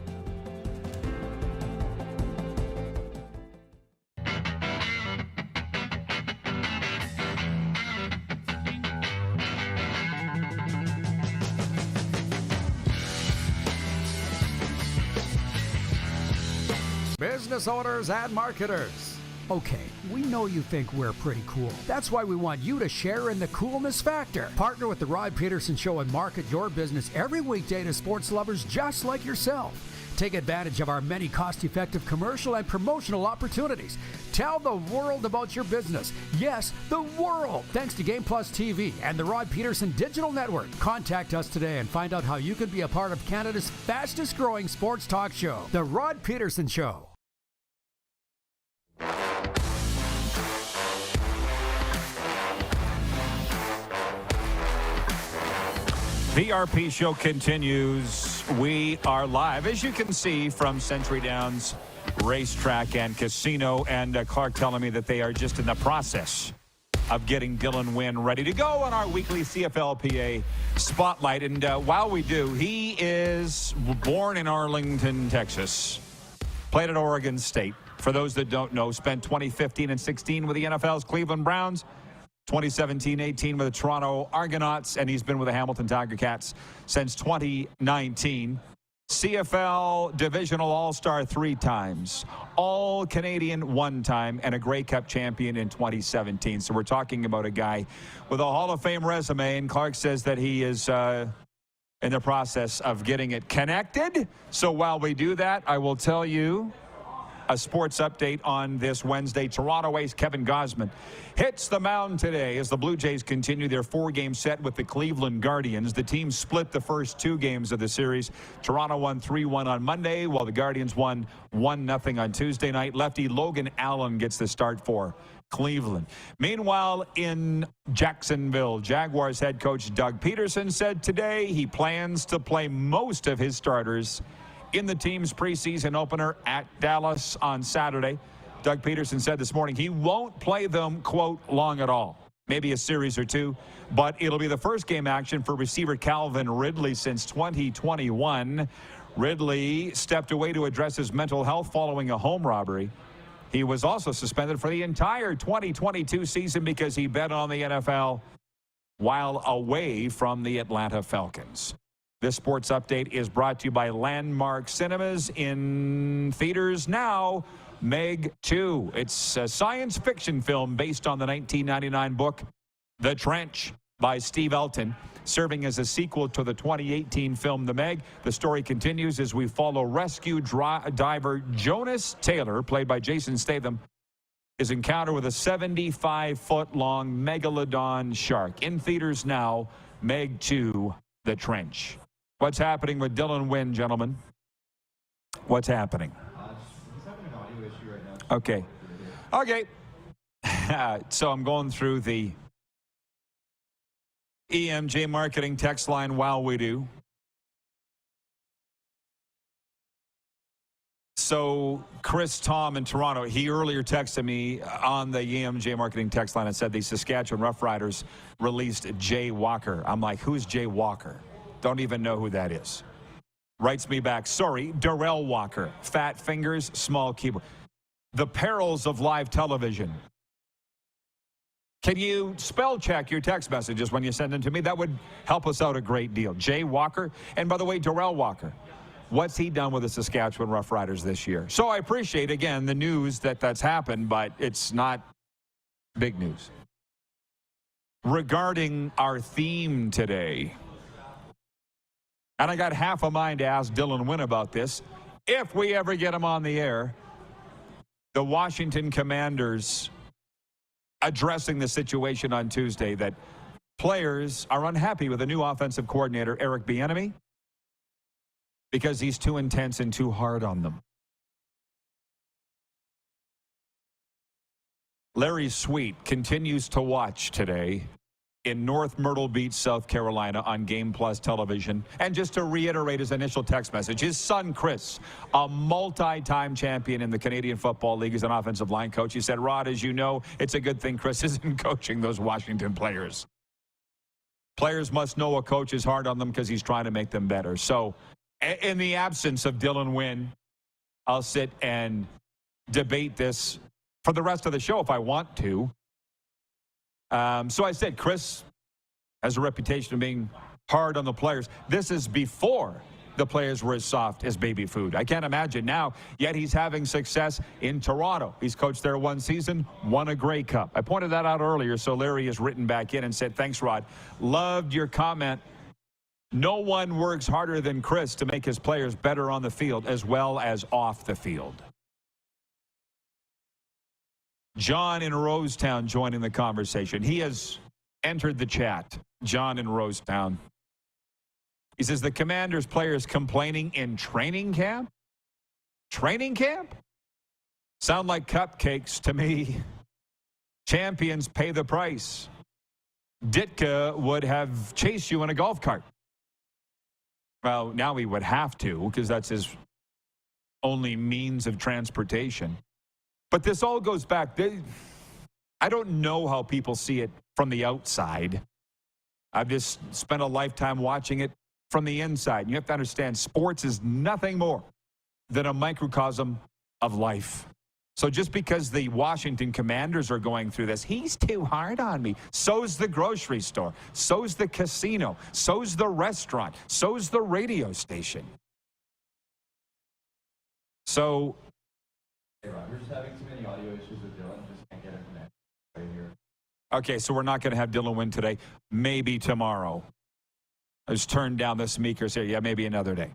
Business owners and marketers, Okay, we know you think we're pretty cool. That's why we want you to share in the coolness factor. Partner with the Rod Pedersen Show and market your business every weekday to sports lovers just like yourself. Take advantage of our many cost-effective commercial and promotional opportunities. Tell the world about your business. Yes, the world. Thanks to Game Plus TV and the Rod Pedersen Digital Network. Contact us today and find out how you can be a part of Canada's fastest-growing sports talk show, The Rod Pedersen Show. VRP show continues. We are live, as you can see, from Century Downs Racetrack and Casino. And Clark telling me that they are just in the process of getting Dylan Wynn ready to go on our weekly CFLPA Spotlight. And while we do, he is born in Arlington, Texas. Played at Oregon State. For those that don't know, spent 2015 and 16 with the NFL's Cleveland Browns. 2017-18 with the Toronto Argonauts, and he's been with the Hamilton Tiger-Cats since 2019. CFL Divisional All-Star 3 times, All-Canadian 1 time, and a Grey Cup champion in 2017. So we're talking about a guy with a Hall of Fame resume, and Clark says that he is in the process of getting it connected. So while we do that, I will tell you a sports update on this Wednesday. Toronto ace Kevin Gausman hits the mound today as the Blue Jays continue their 4-game set with the Cleveland Guardians. The team split the first 2 games of the series. Toronto won 3-1 on Monday, while the Guardians won 1-0 on Tuesday night. Lefty Logan Allen gets the start for Cleveland. Meanwhile, in Jacksonville, Jaguars head coach Doug Pedersen said today he plans to play most of his starters in the team's preseason opener at Dallas on Saturday. Doug Pedersen said this morning he won't play them, quote, long at all. Maybe a series or 2, but it'll be the first game action for receiver Calvin Ridley since 2021. Ridley stepped away to address his mental health following a home robbery. He was also suspended for the entire 2022 season because he bet on the NFL while away from the Atlanta Falcons. This sports update is brought to you by Landmark Cinemas, in theaters now. Meg 2. It's a science fiction film based on the 1999 book The Trench by Steve Elton, serving as a sequel to the 2018 film The Meg. The story continues as we follow rescue diver Jonas Taylor, played by Jason Statham, his encounter with a 75-foot-long megalodon shark. In theaters now, Meg 2, The Trench. What's happening with Dylan Wynn, gentlemen? What's happening? He's having an audio issue right now. Okay. So I'm going through the EMJ marketing text line while we do. So Chris Tom in Toronto, he earlier texted me on the EMJ marketing text line and said the Saskatchewan Roughriders released Jay Walker. I'm like, who's Jay Walker? Don't even know who that is. Writes me back, sorry, Darrell Walker. Fat fingers, small keyboard. The perils of live television. Can you spell check your text messages when you send them to me? That would help us out a great deal. Jay Walker. And by the way, Darrell Walker. What's he done with the Saskatchewan Roughriders this year? So I appreciate, again, the news that's happened, but it's not big news. Regarding our theme today, and I got half a mind to ask Dylan Wynn about this. If we ever get him on the air, the Washington Commanders addressing the situation on Tuesday that players are unhappy with the new offensive coordinator, Eric Bieniemy, because he's too intense and too hard on them. Larry Sweet continues to watch today in North Myrtle Beach, South Carolina on Game Plus television. And just to reiterate his initial text message, his son, Chris, a multi-time champion in the Canadian Football League, is an offensive line coach. He said, Rod, as you know, it's a good thing Chris isn't coaching those Washington players. Players must know a coach is hard on them because he's trying to make them better. So in the absence of Dylan Wynn, I'll sit and debate this for the rest of the show if I want to. So I said, Chris has a reputation of being hard on the players. This is before the players were as soft as baby food. I can't imagine now, yet he's having success in Toronto. He's coached there one season, won a Grey Cup. I pointed that out earlier, so Larry has written back in and said, thanks, Rod. Loved your comment. No one works harder than Chris to make his players better on the field as well as off the field. John in Rosetown joining the conversation. He has entered the chat. John in Rosetown. He says, the Commanders players complaining in training camp? Training camp? Sound like cupcakes to me. Champions pay the price. Ditka would have chased you in a golf cart. Well, now he would have to, because that's his only means of transportation. But this all goes back. I don't know how people see it from the outside. I've just spent a lifetime watching it from the inside. You have to understand, sports is nothing more than a microcosm of life. So just because the Washington Commanders are going through this, he's too hard on me. So's the grocery store. So's the casino. So's the restaurant. So's the radio station. So... Hey, Ron, we're just having too many audio issues with Dylan. Just can't get him connected right here. Okay, so we're not going to have Dylan Wynn today. Maybe tomorrow. I just turned down the speakers here. Yeah, maybe another day.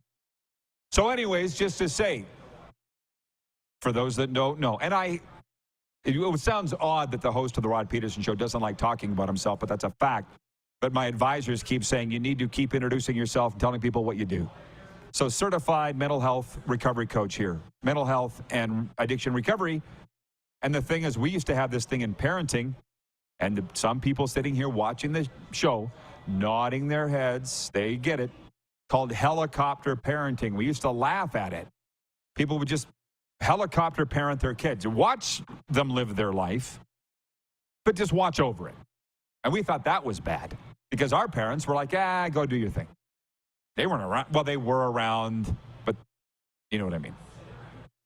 So anyways, just to say, for those that don't know, and it sounds odd that the host of the Rod Pedersen Show doesn't like talking about himself, but that's a fact. But my advisors keep saying you need to keep introducing yourself and telling people what you do. So certified mental health recovery coach here. Mental health and addiction recovery. And the thing is, we used to have this thing in parenting, and some people sitting here watching the show, nodding their heads, they get it, called helicopter parenting. We used to laugh at it. People would just helicopter parent their kids. Watch them live their life, but just watch over it. And we thought that was bad because our parents were like, go do your thing. They weren't around. Well, they were around, but you know what I mean.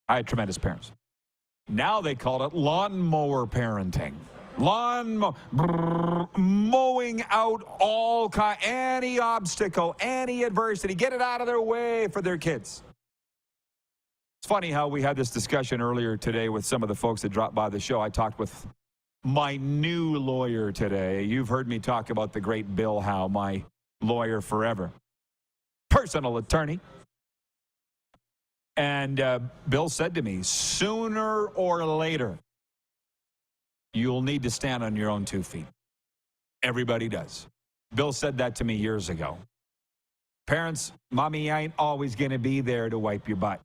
I had tremendous parents. Now they called it lawnmower parenting. Mowing out any obstacle, any adversity, get it out of their way for their kids. It's funny how we had this discussion earlier today with some of the folks that dropped by the show. I talked with my new lawyer today. You've heard me talk about the great Bill Howe, my lawyer forever. Personal attorney. And Bill said to me, sooner or later, you'll need to stand on your own 2 feet. Everybody does. Bill said that to me years ago. Parents, mommy ain't always going to be there to wipe your butt.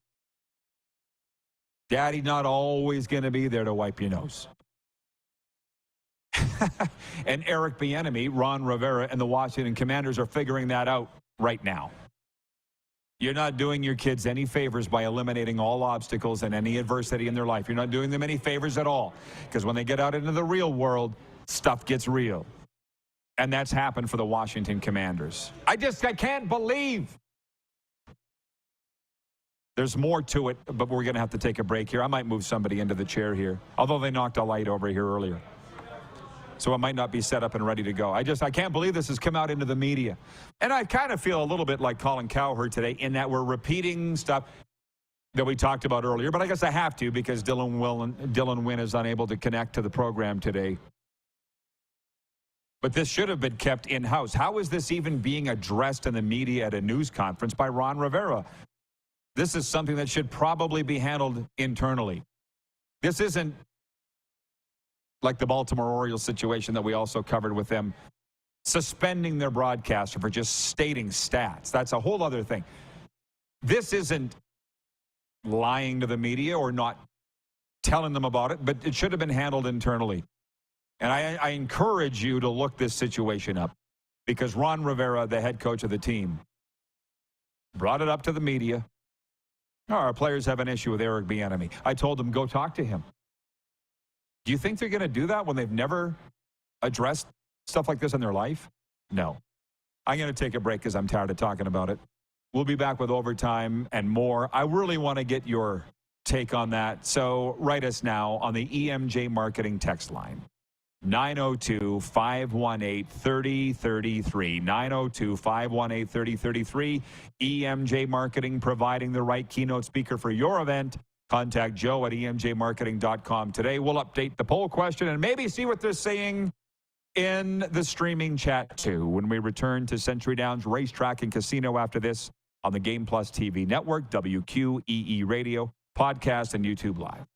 Daddy not always going to be there to wipe your nose. And Eric Bieniemy, Ron Rivera, and the Washington Commanders are figuring that out right now. You're not doing your kids any favors by eliminating all obstacles and any adversity in their life. You're not doing them any favors at all. Because when they get out into the real world, stuff gets real. And that's happened for the Washington Commanders. I can't believe. There's more to it, but we're going to have to take a break here. I might move somebody into the chair here, although they knocked a light over here earlier. So it might not be set up and ready to go. I can't believe this has come out into the media. And I kind of feel a little bit like Colin Cowherd today in that we're repeating stuff that we talked about earlier. But I guess I have to because Dylan Wynn is unable to connect to the program today. But this should have been kept in-house. How is this even being addressed in the media at a news conference by Ron Rivera? This is something that should probably be handled internally. This isn't like the Baltimore Orioles situation that we also covered with them, suspending their broadcaster for just stating stats. That's a whole other thing. This isn't lying to the media or not telling them about it, but it should have been handled internally. And I encourage you to look this situation up because Ron Rivera, the head coach of the team, brought it up to the media. Oh, our players have an issue with Eric Bieniemy. I told them, go talk to him. Do you think they're going to do that when they've never addressed stuff like this in their life? No. I'm going to take a break because I'm tired of talking about it. We'll be back with overtime and more. I really want to get your take on that. So write us now on the EMJ Marketing text line. 902-518-3033. 902-518-3033. EMJ Marketing, providing the right keynote speaker for your event. Contact Joe at emjmarketing.com today. We'll update the poll question and maybe see what they're saying in the streaming chat too when we return to Century Downs Racetrack and Casino after this on the Game Plus TV network, WQEE Radio, podcast, and YouTube Live.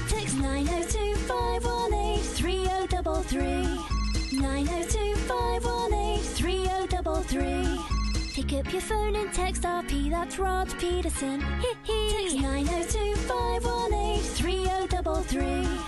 Text 902-518-3033. 902-518-3033. Pick up your phone and text RP, that's Rod Pedersen. Text 902-518-3033.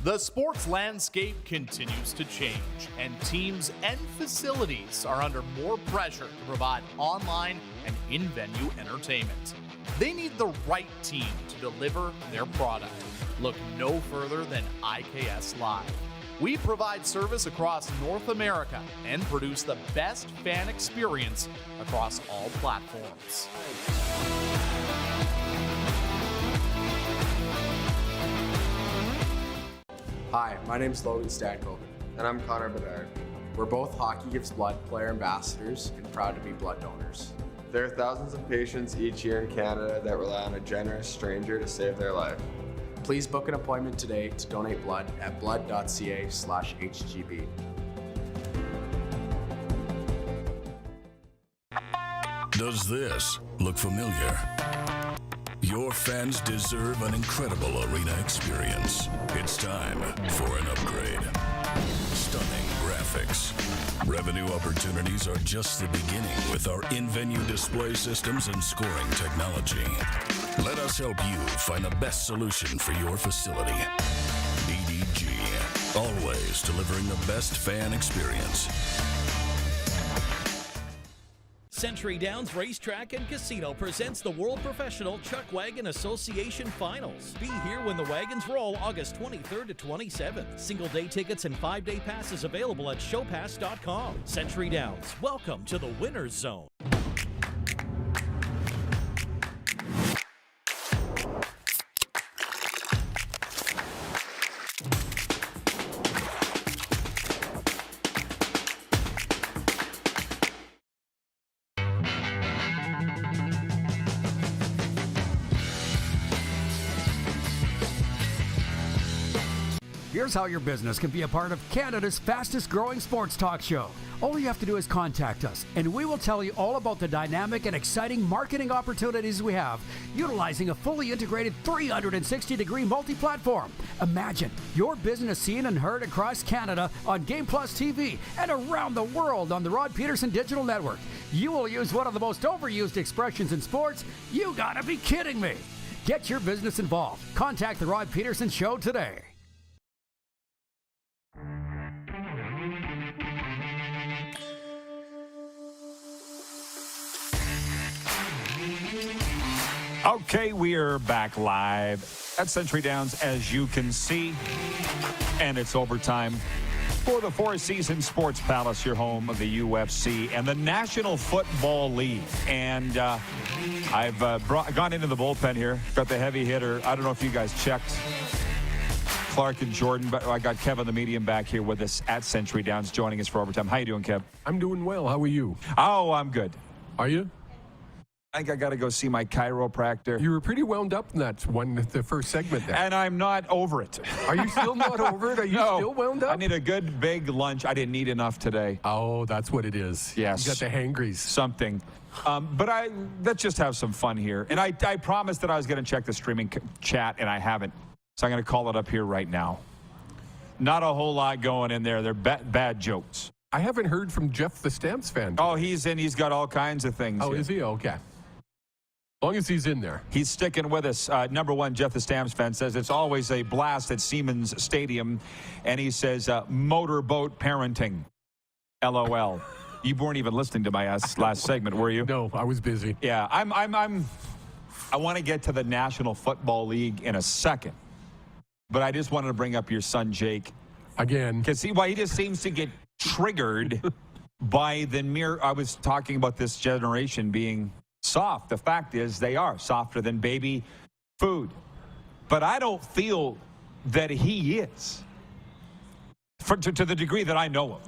The sports landscape continues to change, and teams and facilities are under more pressure to provide online and in-venue entertainment. They need the right team to deliver their product. Look no further than IKS Live. We provide service across North America and produce the best fan experience across all platforms. Hi, my name's Logan Stankoven. And I'm Connor Bedard. We're both Hockey Gives Blood player ambassadors and proud to be blood donors. There are thousands of patients each year in Canada that rely on a generous stranger to save their life. Please book an appointment today to donate blood at blood.ca/HGB. Does this look familiar? Your fans deserve an incredible arena experience. It's time for an upgrade. Stunning graphics. Revenue opportunities are just the beginning with our in-venue display systems and scoring technology. Let us help you find the best solution for your facility. DDG, always delivering the best fan experience. Century Downs Racetrack and Casino presents the World Professional Chuck Wagon Association Finals. Be here when the wagons roll August 23rd to 27th. Single-day tickets and 5-day passes available at showpass.com. Century Downs, welcome to the winner's zone. Here's how your business can be a part of Canada's fastest growing sports talk show. All you have to do is contact us, and we will tell you all about the dynamic and exciting marketing opportunities we have, utilizing a fully integrated 360-degree multi-platform. Imagine your business seen and heard across Canada on Game Plus TV and around the world on the Rod Pedersen Digital Network. You will use one of the most overused expressions in sports. You gotta be kidding me. Get your business involved. Contact the Rod Pedersen Show today. Okay, we are back live at Century Downs, as you can see, and it's overtime for the Four Seasons Sports Palace, your home of the UFC and the National Football League. And I've gone into the bullpen here, got the heavy hitter. I don't know if you guys checked Clark and Jordan, but I got Kevin, the medium, back here with us at Century Downs, joining us for overtime. How you doing, Kev? I'm doing well. How are you? Oh, I'm good. Are you? I think I got to go see my chiropractor. You were pretty wound up in the first segment there. And I'm not over it. Are you still not over it? Are you still wound up? I need a good big lunch. I didn't eat enough today. Oh, that's what it is. Yes. You got the hangries. Something. But let's just have some fun here. And I promised that I was going to check the streaming chat, and I haven't. So I'm going to call it up here right now. Not a whole lot going in there. They're bad jokes. I haven't heard from Jeff the Stamps fan. Oh, he's in. He's got all kinds of things. Oh, is he? Okay. As long as he's in there. He's sticking with us. Number one, Jeff the Stamps fan says it's always a blast at Siemens Stadium. And he says, motorboat parenting. LOL. You weren't even listening to my last segment, were you? No, I was busy. Yeah, I want to get to the National Football League in a second. But I just wanted to bring up your son, Jake. Again. Because he just seems to get triggered by the mere, I was talking about this generation being soft. The fact is they are softer than baby food. But I don't feel that he is. To the degree that I know him.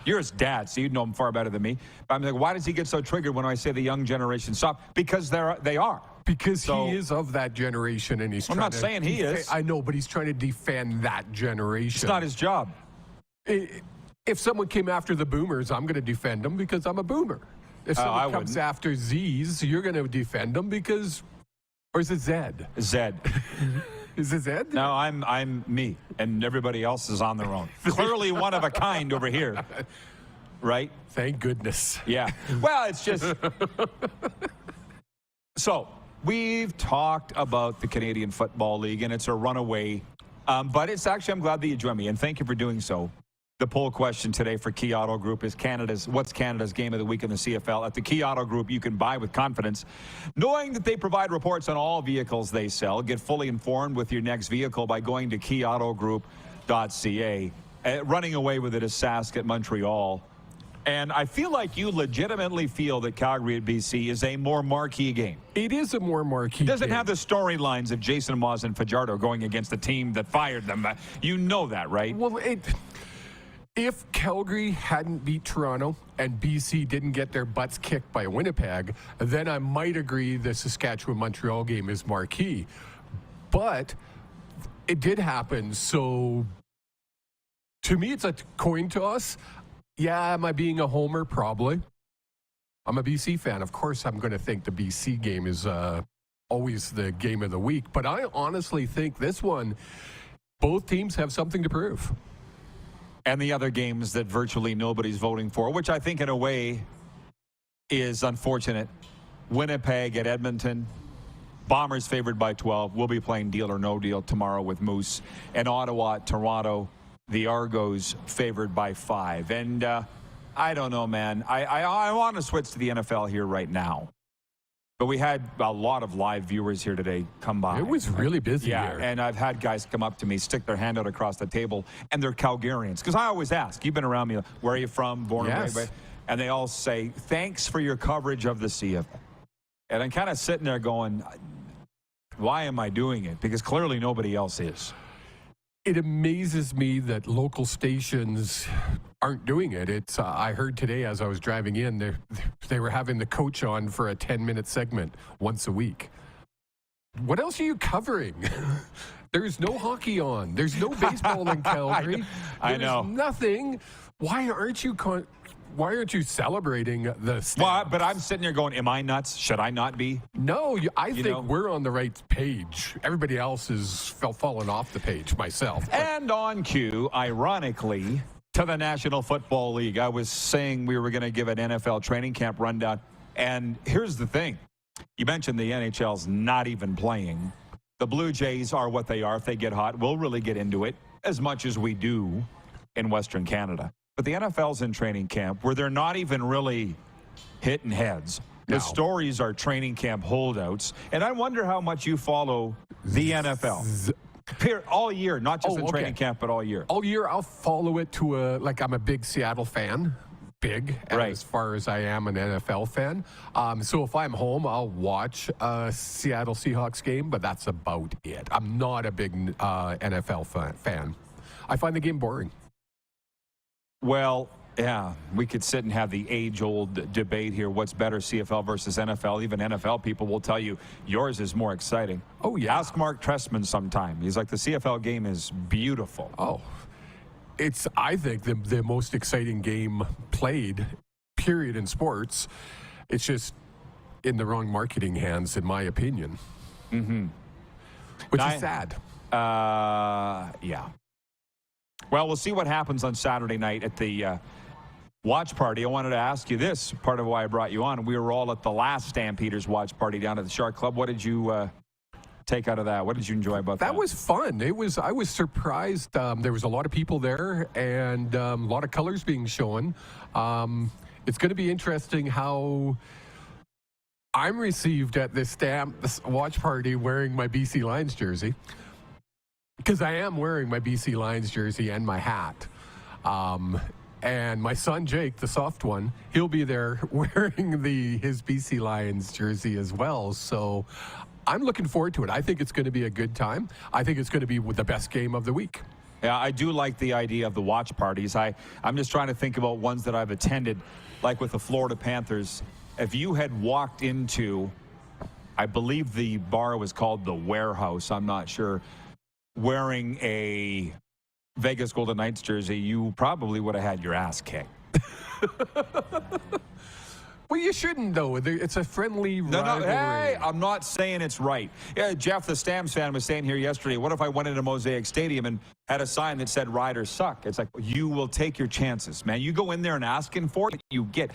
You're his dad, so you'd know him far better than me. But I'm like, why does he get so triggered when I say the young generation soft? Because they are. Because he is of that generation, and he's. I'm not saying he is. I know, but he's trying to defend that generation. It's not his job. If someone came after the boomers, I'm going to defend them because I'm a boomer. If someone comes after Z's, you're going to defend them because, or is it Zed? Zed. Is it Zed? No, I'm me, and everybody else is on their own. Clearly one of a kind over here, right? Thank goodness. Yeah. Well, it's just so. We've talked about the Canadian Football League, and it's a runaway. But it's actually, I'm glad that you joined me, and thank you for doing so. The poll question today for Key Auto Group is what's Canada's game of the week in the CFL? At the Key Auto Group, you can buy with confidence, knowing that they provide reports on all vehicles they sell. Get fully informed with your next vehicle by going to keyautogroup.ca. Running away with it is Sask at Montreal. And I feel like you legitimately feel that Calgary at BC is a more marquee game. It is a more marquee game. It doesn't have the storylines of Jason Moss and Fajardo going against the team that fired them. You know that, right? Well, if Calgary hadn't beat Toronto and BC didn't get their butts kicked by Winnipeg, then I might agree the Saskatchewan-Montreal game is marquee. But it did happen, so to me it's a coin toss. Yeah, am I being a homer? Probably. I'm a BC fan. Of course, I'm going to think the BC game is always the game of the week. But I honestly think this one, both teams have something to prove. And the other games that virtually nobody's voting for, which I think in a way is unfortunate. Winnipeg at Edmonton. Bombers favored by 12. We'll be playing Deal or No Deal tomorrow with Moose. And Ottawa, Toronto. The Argos favored by 5. And I don't know, man. I want to switch to the NFL here right now. But we had a lot of live viewers here today come by. It was really busy here. And I've had guys come up to me, stick their hand out across the table, and they're Calgarians. Because I always ask, you've been around me, where are you from, born and raised? And they all say, thanks for your coverage of the CFL. And I'm kind of sitting there going, why am I doing it? Because clearly nobody else is. It amazes me that local stations aren't doing it. It's I heard today as I was driving in, they were having the coach on for a 10-minute segment once a week. What else are you covering? There's no hockey on. There's no baseball in Calgary. I know. There's nothing. Why aren't you celebrating the Stamps? Well, but I'm sitting there going, am I nuts? Should I not be? No, I think we're on the right page. Everybody else is falling off the page, myself. And on cue, ironically, to the National Football League. I was saying we were going to give an NFL training camp rundown. And here's the thing. You mentioned the NHL's not even playing. The Blue Jays are what they are. If they get hot, we'll really get into it as much as we do in Western Canada. But the NFL's in training camp where they're not even really hitting heads. The stories are training camp holdouts. And I wonder how much you follow the NFL. All year, not just in training camp, but all year. All year, I'll follow it to I'm a big Seattle fan. As far as I am an NFL fan. So if I'm home, I'll watch a Seattle Seahawks game, but that's about it. I'm not a big NFL fan. I find the game boring. Well, Yeah, we could sit and have the age-old debate here. What's better, CFL versus NFL? Even NFL people will tell you yours is more exciting. Oh, yeah. Ask Mark Trestman sometime. He's like, the CFL game is beautiful. Oh, it's, I think, the most exciting game played, period, in sports. It's just in the wrong marketing hands, in my opinion. Mm-hmm. Which is sad. Yeah. Well, we'll see what happens on Saturday night at the watch party. I wanted to ask you this, part of why I brought you on. We were all at the last Stampeders watch party down at the Shark Club. What did you take out of that? What did you enjoy about that? That was fun. I was surprised. There was a lot of people there and a lot of colors being shown. It's going to be interesting how I'm received at this watch party wearing my BC Lions jersey, because I am wearing my BC Lions jersey and my hat. And my son, Jake, the soft one, he'll be there wearing his BC Lions jersey as well. So I'm looking forward to it. I think it's going to be a good time. I think it's going to be the best game of the week. Yeah, I do like the idea of the watch parties. I'm just trying to think about ones that I've attended, like with the Florida Panthers. If you had walked into, I believe the bar was called the Warehouse, I'm not sure, wearing a Vegas Golden Knights jersey, you probably would have had your ass kicked. Well, you shouldn't, though. It's a friendly rivalry. Hey, I'm not saying it's right. Yeah, Jeff, the Stamps fan, was saying here yesterday, what if I went into Mosaic Stadium and had a sign that said Riders suck? It's like, you will take your chances, man. You go in there and asking for it, you get.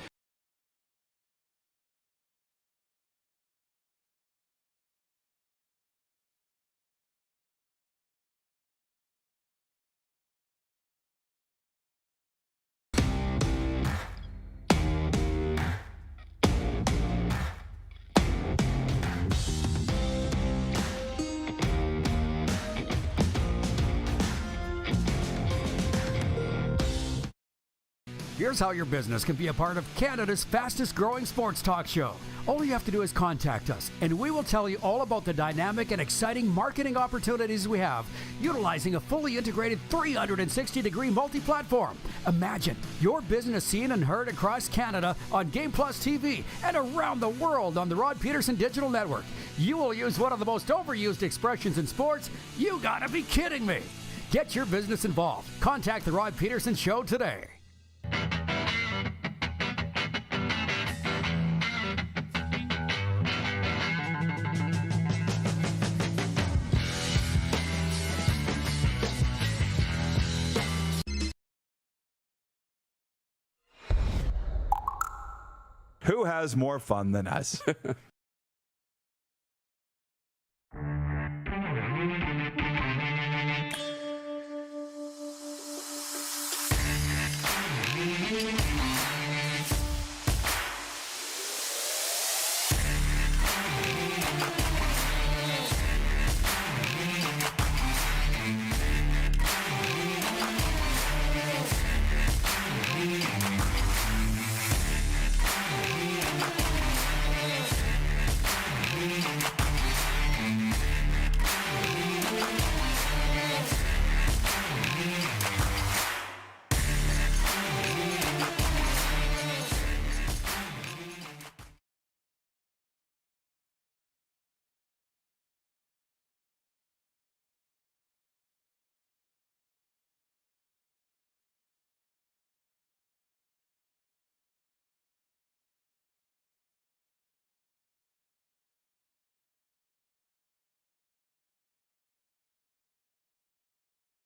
Here's how your business can be a part of Canada's fastest growing sports talk show. All you have to do is contact us, and we will tell you all about the dynamic and exciting marketing opportunities we have, utilizing a fully integrated 360-degree multi-platform. Imagine your business seen and heard across Canada on Game Plus TV and around the world on the Rod Pedersen Digital Network. You will use one of the most overused expressions in sports. You gotta be kidding me. Get your business involved. Contact the Rod Pedersen Show today. Who has more fun than us?